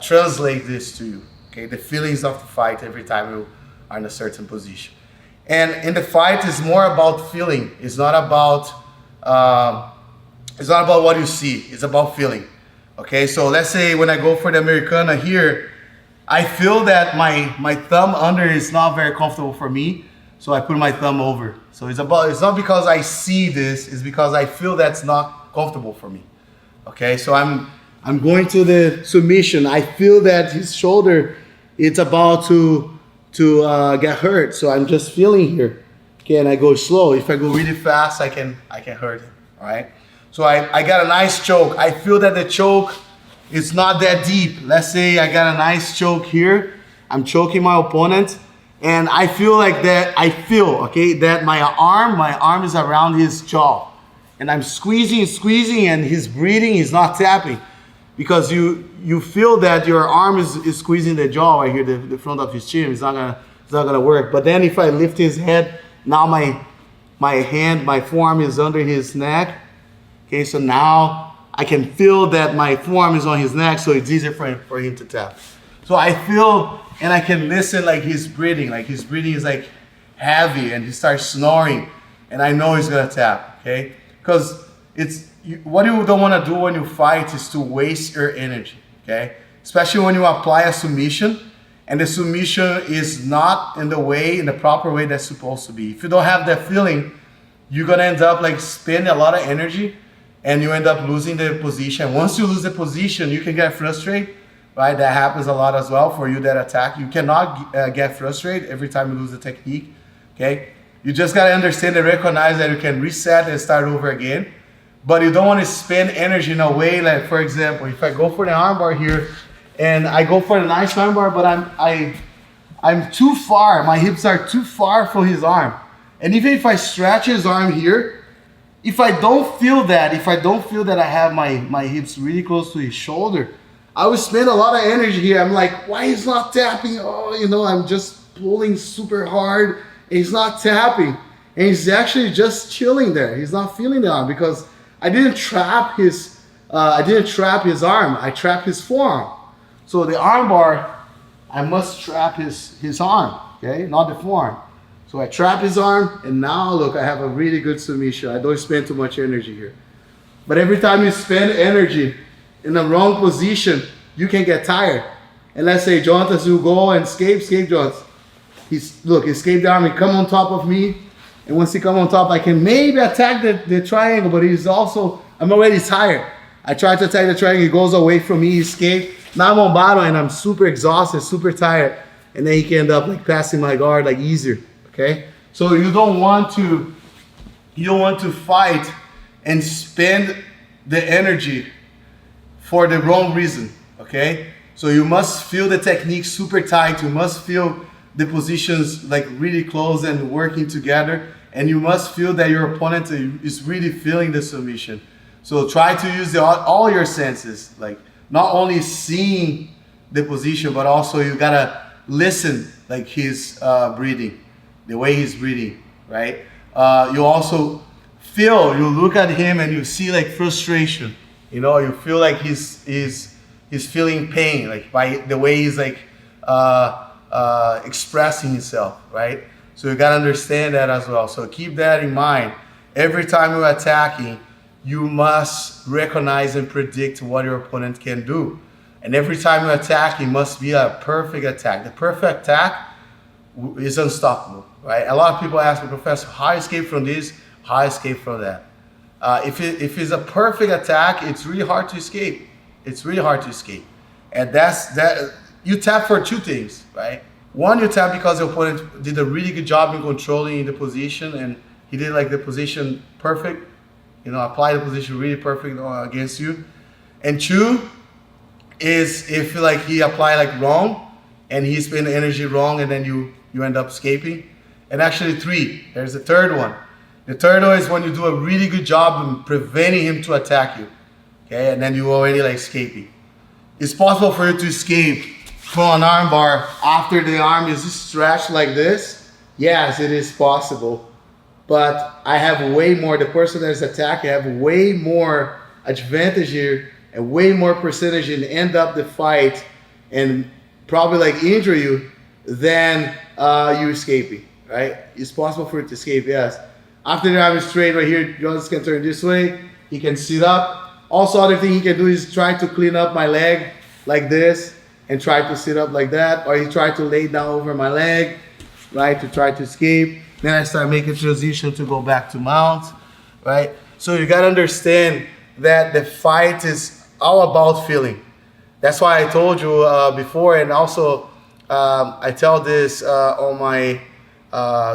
translate this to you, okay? The feelings of the fight every time you are in a certain position. And in the fight, it's more about feeling. It's not about what you see. It's about feeling. Okay, so let's say when I go for the Americana here, I feel that my thumb under is not very comfortable for me, so I put my thumb over. So it's not because I see this, it's because I feel that's not comfortable for me. Okay, so I'm going to the submission. I feel that his shoulder, it's about to get hurt. So I'm just feeling here. Okay, and I go slow. If I go really fast, I can hurt him. All right. So I got a nice choke. I feel that the choke is not that deep. Let's say I got a nice choke here. I'm choking my opponent, and I feel like that. I feel okay that my arm is around his jaw, and I'm squeezing, and he's breathing. He's not tapping. Because you feel that your arm is squeezing the jaw right here, the front of his chin. It's not gonna work. But then if I lift his head, now my forearm is under his neck. Okay, so now I can feel that my forearm is on his neck, so it's easier for him to tap. So I feel and I can listen like he's breathing. Like his breathing is like heavy, and he starts snoring, and I know he's gonna tap. Okay, because what you don't want to do when you fight is to waste your energy, okay? Especially when you apply a submission and the submission is not in the proper way that's supposed to be. If you don't have that feeling, you're going to end up like spending a lot of energy and you end up losing the position. Once you lose the position, you can get frustrated, right? That happens a lot as well for you that attack. You cannot get frustrated every time you lose the technique, okay? You just got to understand and recognize that you can reset and start over again. But you don't want to spend energy in a way like, for example, if I go for the armbar here and I go for the nice armbar, but I'm too far, my hips are too far from his arm. And even if I stretch his arm here, if I don't feel that I have my hips really close to his shoulder, I would spend a lot of energy here. I'm like, why he's not tapping? Oh, I'm just pulling super hard and he's not tapping. And he's actually just chilling there. He's not feeling the arm because I didn't trap his arm. I trapped his forearm. So the arm bar, I must trap his arm, okay, not the forearm. So I trap his arm, and now look, I have a really good submission. I don't spend too much energy here. But every time you spend energy in the wrong position, you can get tired. And let's say Jonathan will go and escape Jonathan. He escaped the arm, he come on top of me. And once he come on top, I can maybe attack the triangle, but I'm already tired. I try to attack the triangle, he goes away from me, he escapes. Now I'm on bottom and I'm super exhausted, super tired. And then he can end up like passing my guard like easier, okay? So you don't want to fight and spend the energy for the wrong reason, okay? So you must feel the technique super tight, you must feel the positions like really close and working together. And you must feel that your opponent is really feeling the submission. So try to use all your senses, like not only seeing the position, but also you gotta listen, like his breathing, the way he's breathing, right? You also you look at him and you see like frustration. You feel like he's feeling pain, like by the way he's like expressing himself, right? So you gotta understand that as well. So keep that in mind. Every time you're attacking, you must recognize and predict what your opponent can do. And every time you attack, it must be a perfect attack. The perfect attack is unstoppable, right? A lot of people ask me, Professor, how I escape from this, how I escape from that. If it's a perfect attack, it's really hard to escape. It's really hard to escape. And that you tap for two things, right? One, you tap because the opponent did a really good job in controlling the position and he did like the position perfect, apply the position really perfect against you. And two is if like he applied like wrong and he spent energy wrong and then you end up escaping. And actually three, there's a third one. The third one is when you do a really good job in preventing him to attack you, okay? And then you already like escaping. It's possible for you to escape from an arm bar after the arm is stretched like this. Yes, it is possible. But I have way more, the person that is attacking, I have way more advantage here and way more percentage in end up the fight and probably like injure you than you escaping, right? It's possible for it to escape, yes. After the arm is straight right here, Jonas can turn this way. He can sit up. Also, other thing he can do is try to clean up my leg like this and try to sit up like that, or he try to lay down over my leg, right, to try to escape. Then I start making transition to go back to mount, right? So you gotta understand that the fight is all about feeling. That's why I told you before, and also I tell this on my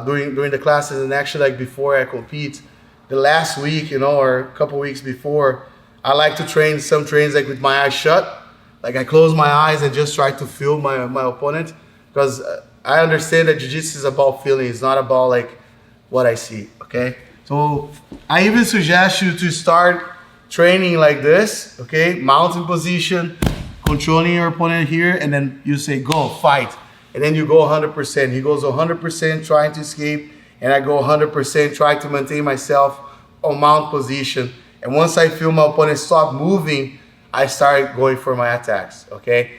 during the classes, and actually like before I compete, the last week, you know, or a couple weeks before, I like to train some trains like with my eyes shut. Like I close my eyes and just try to feel my opponent, because I understand that jiu-jitsu is about feeling. It's not about like what I see, okay? So I even suggest you to start training like this, okay? Mounting position, controlling your opponent here, and then you say, go, fight. And then you go 100%. He goes 100% trying to escape, and I go 100% trying to maintain myself on mount position. And once I feel my opponent stop moving, I start going for my attacks, okay?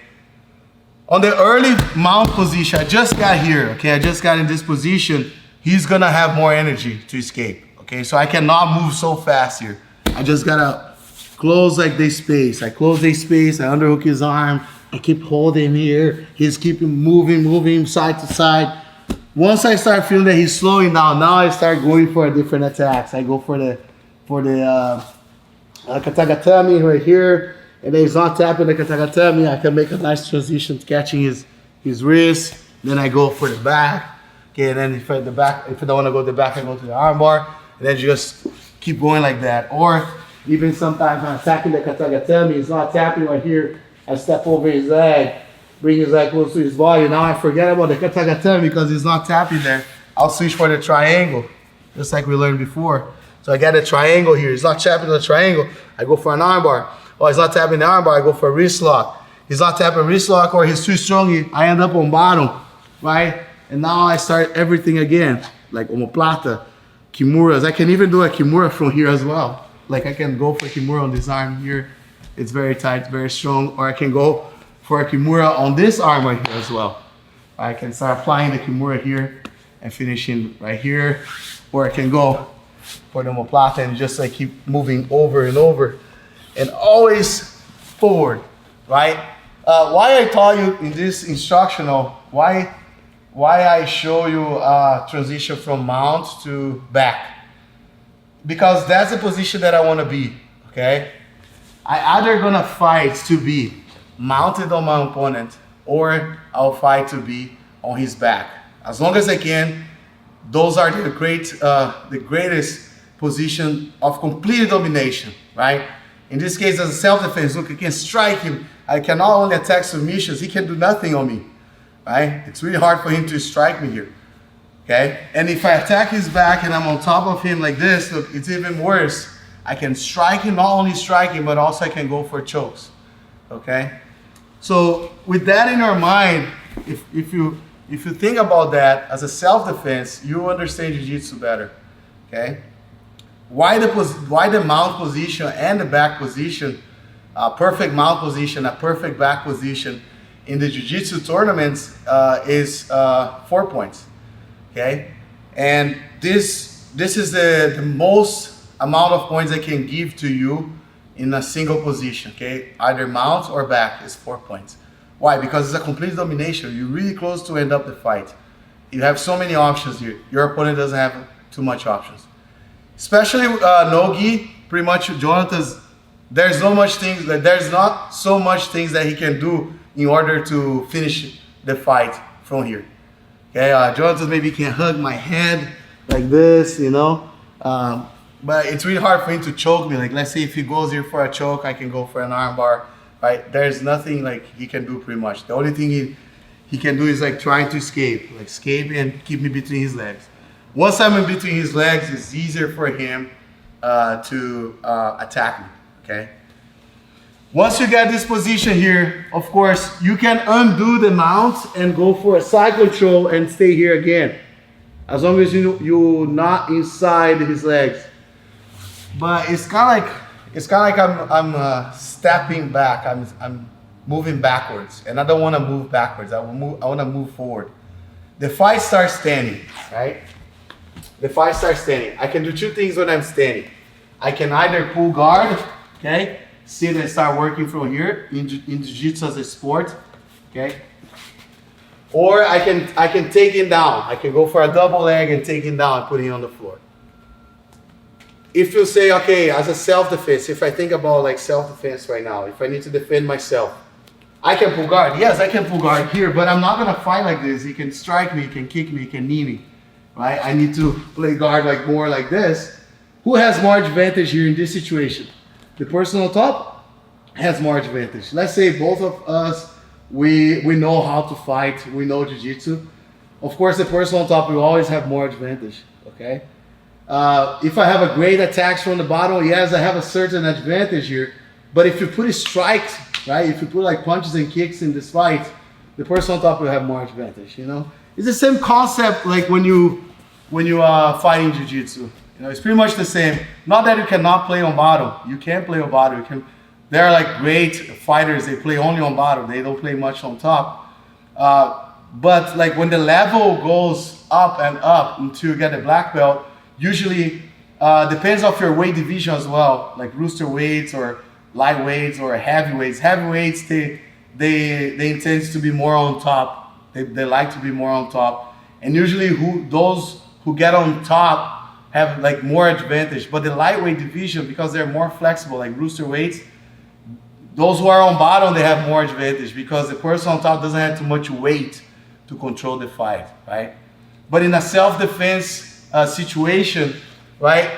On the early mount position, I just got here, okay? I just got in this position. He's gonna have more energy to escape, okay? So I cannot move so fast here. I just gotta close like this space. I close this space, I underhook his arm, I keep holding here. He's keeping moving side to side. Once I start feeling that he's slowing down, now I start going for different attacks. I go for the katagatame right here, and then he's not tapping the katagatame. I can make a nice transition to catching his wrist. Then I go for the back. Okay, and then if I don't want to go to the back, I go to the armbar, and then just keep going like that. Or even sometimes I'm attacking the katagatame, he's not tapping right here. I step over his leg, bring his leg close to his body. Now I forget about the katagatame because he's not tapping there. I'll switch for the triangle, just like we learned before. So I got a triangle here. He's not tapping the triangle. I go for an armbar. Oh, he's not tapping the armbar. I go for a wrist lock. He's not tapping wrist lock, or he's too strong. I end up on bottom, right? And now I start everything again, like omoplata, kimuras. I can even do a kimura from here as well. Like I can go for a kimura on this arm here. It's very tight, very strong. Or I can go for a kimura on this arm right here as well. I can start applying the kimura here and finishing right here. Or I can go for the omoplata and just like keep moving over and over. And always forward, right? Why I taught you in this instructional, why I show you transition from mount to back? Because that's the position that I want to be, okay? I either gonna fight to be mounted on my opponent, or I'll fight to be on his back. As long as I can, those are the greatest position of complete domination, right? In this case, as a self-defense, look, I can strike him. I can not only attack submissions, he can do nothing on me, right? It's really hard for him to strike me here, okay? And if I attack his back and I'm on top of him like this, look, it's even worse. I can strike him, not only strike him, but also I can go for chokes, okay? So with that in your mind, if you think about that as a self-defense, you understand jiu-jitsu better, okay? Why the mount position and the back position, perfect mount position, a perfect back position in the jiu-jitsu tournaments is 4 points, okay? And this is the most amount of points I can give to you in a single position, okay? Either mount or back is 4 points. Why? Because it's a complete domination. You're really close to end up the fight. You have so many options here. Your opponent doesn't have too much options. Especially no-gi, pretty much Jonathan's, there's not so much things that he can do in order to finish the fight from here. Okay, Jonathan maybe can hug my head like this, you know, but it's really hard for him to choke me. Like, let's say if he goes here for a choke, I can go for an armbar, right? There's nothing like he can do pretty much. The only thing he can do is like trying to escape and keep me between his legs. Once I'm in between his legs, it's easier for him to attack me, okay? Once you get this position here, of course, you can undo the mount and go for a side control and stay here again. As long as you're not inside his legs. But it's kind of like I'm stepping back. I'm moving backwards, and I don't want to move backwards. I want to move forward. The fight starts standing, right? The fight starts standing. I can do two things when I'm standing. I can either pull guard, okay? Sit and start working from here in jiu-jitsu as a sport, okay? Or I can take him down. I can go for a double leg and take him down and put him on the floor. If you say, okay, as a self-defense, if I think about like self-defense right now, if I need to defend myself, I can pull guard. Yes, I can pull guard here, but I'm not gonna fight like this. He can strike me, he can kick me, he can knee me, right? I need to play guard like more like this. Who has more advantage here in this situation? The person on top has more advantage. Let's say both of us, we know how to fight, we know jiu-jitsu. Of course, the person on top will always have more advantage, okay? If I have a great attacks from the bottom, yes, I have a certain advantage here. But if you put strikes, right? If you put like punches and kicks in this fight, the person on top will have more advantage, you know? It's the same concept like when you are fighting jiu-jitsu. You know, it's pretty much the same. Not that you cannot play on bottom. You can play on bottom. There are like great fighters, they play only on bottom. They don't play much on top. But like when the level goes up and up until you get the black belt, usually depends of your weight division as well, like rooster weights or lightweights or heavyweights. Heavyweights, they intend to be more on top. They like to be more on top. And usually those who get on top have like more advantage. But the lightweight division, because they're more flexible, like rooster weights, those who are on bottom, they have more advantage because the person on top doesn't have too much weight to control the fight, right? But in a self-defense situation, right?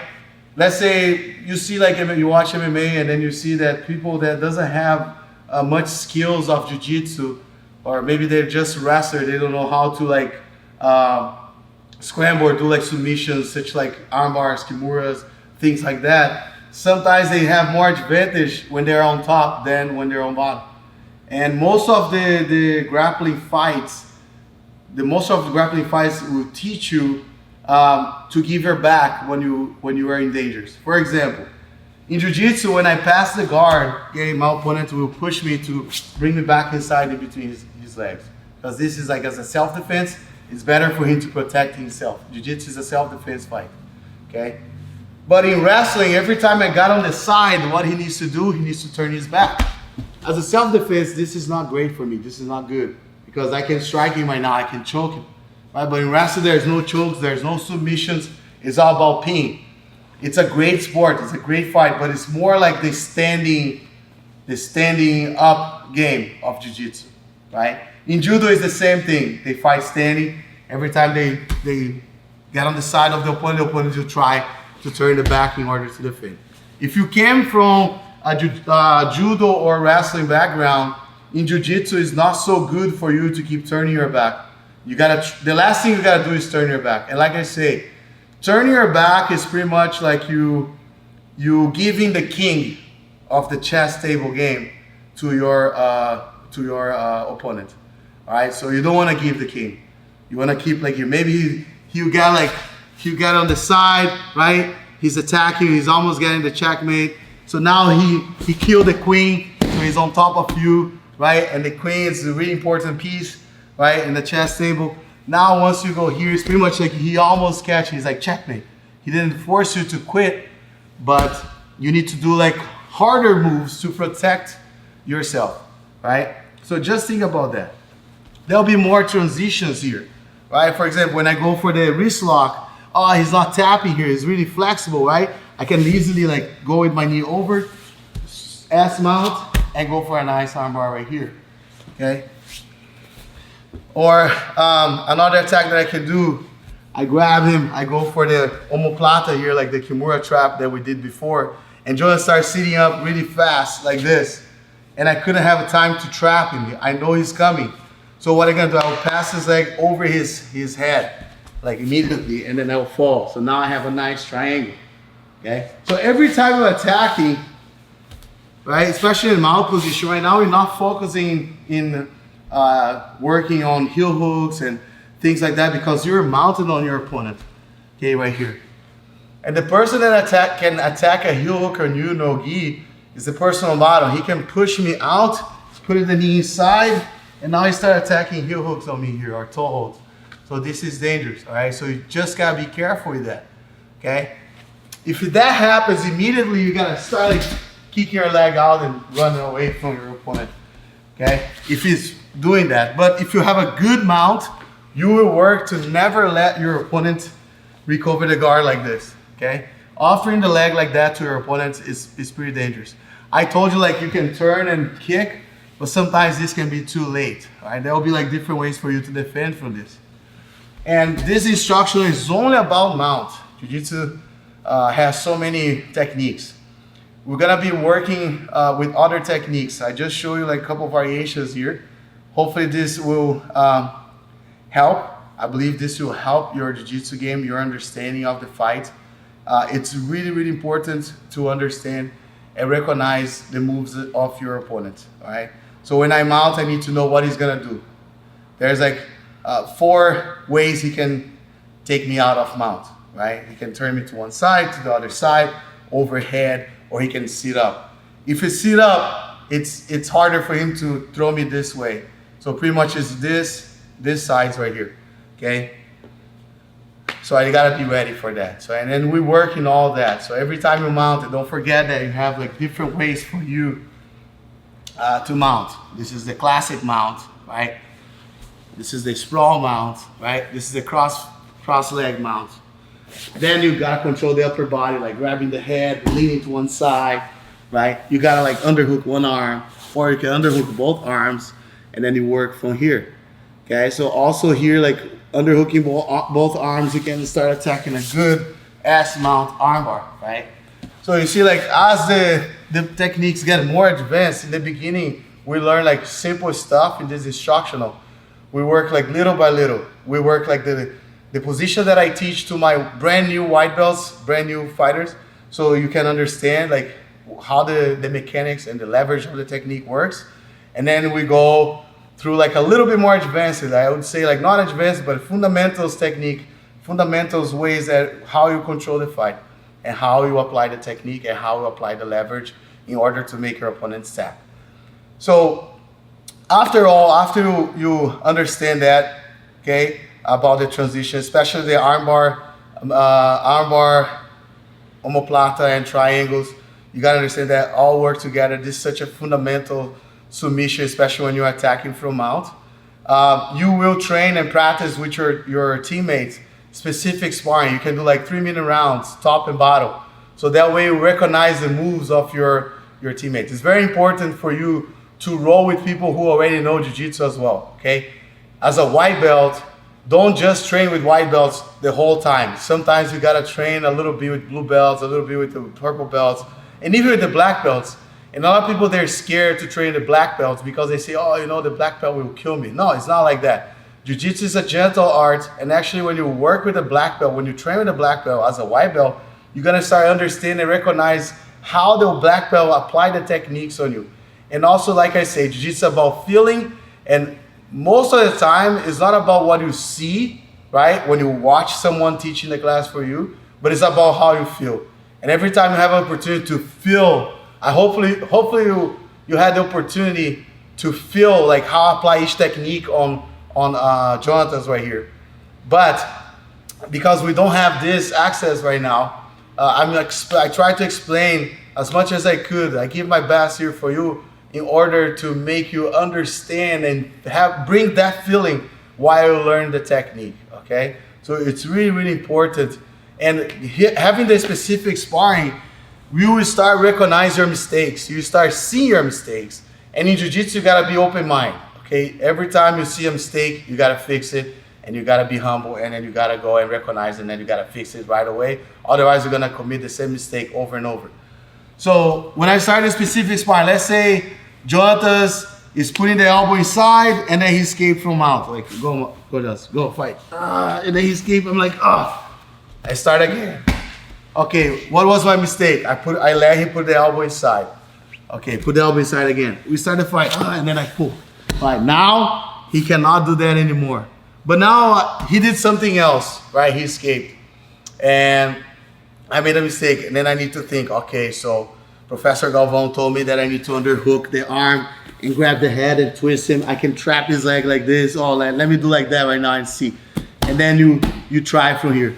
Let's say you see like you watch MMA and then you see that people that doesn't have much skills of jiu-jitsu, or maybe they're just wrestler, they don't know how to like scramble or do like submissions, such like arm bars, kimuras, things like that. Sometimes they have more advantage when they're on top than when they're on bottom. And most of the grappling fights, will teach you to give your back when you are in danger. For example, in jiu-jitsu, when I pass the guard, okay, my opponent will push me to bring me back inside in between his legs. Because this is like as a self-defense, it's better for him to protect himself. Jiu-jitsu is a self-defense fight, okay? But in wrestling, every time I got on the side, what he needs to do, he needs to turn his back. As a self-defense, this is not great for me. This is not good. Because I can strike him right now, I can choke him. Right? But in wrestling, there's no chokes, there's no submissions. It's all about pain. It's a great sport, it's a great fight, but it's more like the standing up game of jiu-jitsu, right? In judo, it's the same thing. They fight standing. Every time they get on the side of the opponent will try to turn the back in order to defend. If you came from a judo or wrestling background, in jiu-jitsu it's not so good for you to keep turning your back. The last thing you gotta do is turn your back. And like I say, turning your back is pretty much like you giving the king of the chess table game to your opponent. All right, so you don't want to give the king. You want to keep like you. Maybe he got on the side, right? He's attacking. He's almost getting the checkmate. So now he killed the queen. So he's on top of you, right? And the queen is a really important piece, right, in the chess table. Now once you go here, it's pretty much like he almost catches. He's like checkmate. He didn't force you to quit, but you need to do like harder moves to protect yourself, right? So just think about that. There'll be more transitions here, right? For example, when I go for the wrist lock, oh, he's not tapping here. He's really flexible, right? I can easily like go with my knee over, ass mount, and go for a nice armbar right here, okay? Or another attack that I can do, I grab him, I go for the omoplata here, like the Kimura trap that we did before, and Jonah starts sitting up really fast like this, and I couldn't have time to trap him. I know he's coming. So what I'm gonna do, I will pass his leg over his head, like immediately, and then I will fall. So now I have a nice triangle, okay? So every time I'm attacking, right, especially in mount position, right now we're not focusing in working on heel hooks and things like that because you're mounted on your opponent, okay, right here. And the person that can attack a heel hook or new no-gi is the person on bottom. He can push me out, put the knee inside, and now he started attacking heel hooks on me here, or toe holds. So this is dangerous, all right? So you just gotta be careful with that, okay? If that happens, immediately you gotta start like kicking your leg out and running away from your opponent, okay? If he's doing that. But if you have a good mount, you will work to never let your opponent recover the guard like this, okay? Offering the leg like that to your opponent is pretty dangerous. I told you like you can turn and kick, but sometimes this can be too late, all right? There will be like different ways for you to defend from this. And this instruction is only about mount. Jiu-Jitsu has so many techniques. We're gonna be working with other techniques. I just show you like a couple variations here. Hopefully this will help. I believe this will help your Jiu-Jitsu game, your understanding of the fight. It's really, really important to understand and recognize the moves of your opponent, all right? So when I mount, I need to know what he's gonna do. There's like 4 ways he can take me out of mount, right? He can turn me to one side, to the other side, overhead, or he can sit up. If he sit up, it's harder for him to throw me this way. So pretty much it's this side's right here, okay? So I gotta be ready for that. So, and then we work in all that. So every time you mount it, don't forget that you have like different ways for you to mount. This is the classic mount, right? This is the sprawl mount, right? This is the cross leg mount. Then you gotta control the upper body, like grabbing the head, leaning to one side, right? You gotta like underhook one arm, or you can underhook both arms, and then you work from here. Okay, so also here, like underhooking both arms, you can start attacking a good ass mount armbar, right? So you see, like as the techniques get more advanced, in the beginning, we learn like simple stuff in this instructional. We work like little by little. We work like the position that I teach to my brand new white belts, brand new fighters, so you can understand like how the mechanics and the leverage of the technique works. And then we go through like a little bit more advanced, I would say like not advanced, but fundamentals technique, fundamentals ways that how you control the fight and how you apply the technique and how you apply the leverage in order to make your opponent tap. So after you understand that, okay, about the transition, especially the armbar, omoplata and triangles, you gotta understand that all work together. This is such a fundamental submission, especially when you're attacking from mount. You will train and practice with your teammates specific sparring. You can do like 3-minute rounds, top and bottom. So that way you recognize the moves of your teammates. It's very important for you to roll with people who already know Jiu-Jitsu as well, okay? As a white belt, don't just train with white belts the whole time. Sometimes you gotta train a little bit with blue belts, a little bit with the purple belts, and even with the black belts. And a lot of people, they're scared to train the black belts because they say, oh, you know, the black belt will kill me. No, it's not like that. Jiu-Jitsu is a gentle art, and actually when you work with a black belt, when you train with a black belt as a white belt, you're gonna start understanding and recognize how the black belt apply the techniques on you. And also, like I say, Jiu-Jitsu is about feeling, and most of the time, it's not about what you see, right? When you watch someone teaching the class for you, but it's about how you feel. And every time you have an opportunity to feel, hopefully you had the opportunity to feel like how I apply each technique on Jonathan's right here. But because we don't have this access right now, I try to explain as much as I could. I give my best here for you in order to make you understand and bring that feeling while you learn the technique, okay? So it's really, really important. And having the specific sparring, you will start recognize your mistakes. You start seeing your mistakes. And in Jiu-Jitsu, you gotta be open mind, okay? Every time you see a mistake, you gotta fix it, and you gotta be humble, and then you gotta go and recognize it, and then you gotta fix it right away. Otherwise, you're gonna commit the same mistake over and over. So when I start a specific sparring, let's say Jonathan is putting the elbow inside, and then he escaped from mount. Like, go fight. And then he escaped. I'm like, I start again. Okay, what was my mistake? I let him put the elbow inside. Okay, put the elbow inside again. We start the fight, and then I pull. Right, now he cannot do that anymore. But now he did something else, right? He escaped. And I made a mistake, and then I need to think, okay, so Professor Galvão told me that I need to underhook the arm and grab the head and twist him. I can trap his leg like this. Oh, let me do like that right now and see. and then you try from here.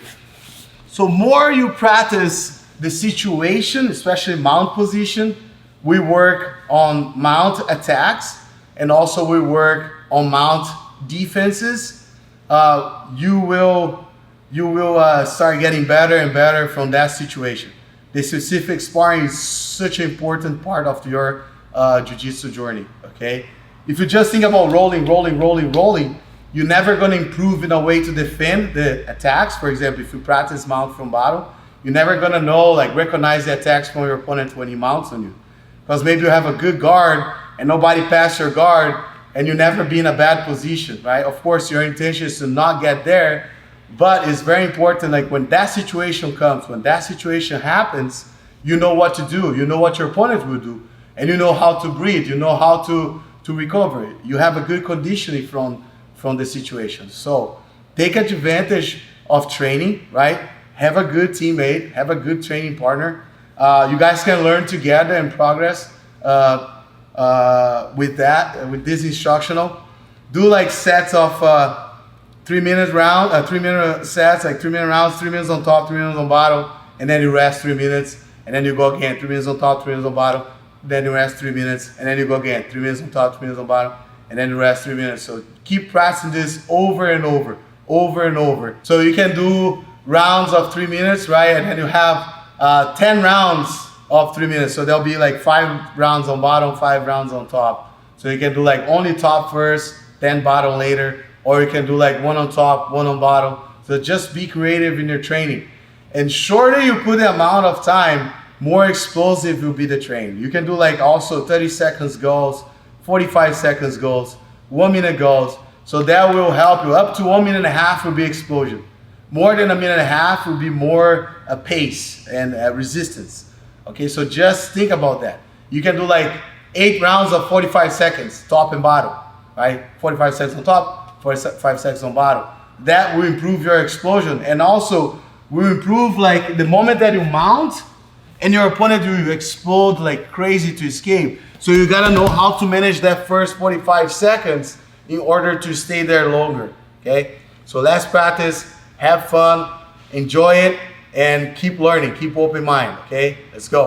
So more you practice the situation, especially mount position, we work on mount attacks, and also we work on mount defenses. You will start getting better and better from that situation. The specific sparring is such an important part of your jiu-jitsu journey, okay? If you just think about rolling, you're never gonna improve in a way to defend the attacks. For example, if you practice mount from bottom, you're never gonna know, like recognize the attacks from your opponent when he mounts on you. Because maybe you have a good guard and nobody passed your guard and you never be in a bad position, right? Of course, your intention is to not get there, but it's very important, like when that situation comes, when that situation happens, you know what to do, you know what your opponent will do, and you know how to breathe, you know how to recover it. You have a good conditioning from the situation. So take advantage of training, right? Have a good teammate, have a good training partner. You guys can learn together and progress with this instructional. Do like sets of 3 minute round, 3 minute sets, like 3 minute rounds, 3 minutes on top, 3 minutes on bottom, and then you rest 3 minutes, and then you go again, 3 minutes on top, 3 minutes on bottom, then you rest 3 minutes, and then you go again, 3 minutes on top, 3 minutes on bottom, and then you rest 3 minutes. So keep practicing this over and over, over and over. So you can do rounds of 3 minutes, right? And then you have 10 rounds of 3 minutes. So there'll be like 5 rounds on bottom, 5 rounds on top. So you can do like only top first, then bottom later, or you can do like 1 on top, 1 on bottom. So just be creative in your training. And shorter you put the amount of time, more explosive will be the training. You can do like also 30 seconds goals, 45 seconds goals, 1 minute goals. So that will help you. Up to 1.5 minutes will be explosion. More than 1.5 minutes will be more pace and resistance. Okay, so just think about that. You can do like 8 rounds of 45 seconds, top and bottom, right? 45 seconds on top, 45 seconds on bottom. That will improve your explosion, and also will improve like the moment that you mount and your opponent will explode like crazy to escape. So you gotta know how to manage that first 45 seconds in order to stay there longer, okay? So let's practice, have fun, enjoy it, and keep learning, keep open mind, okay? Let's go.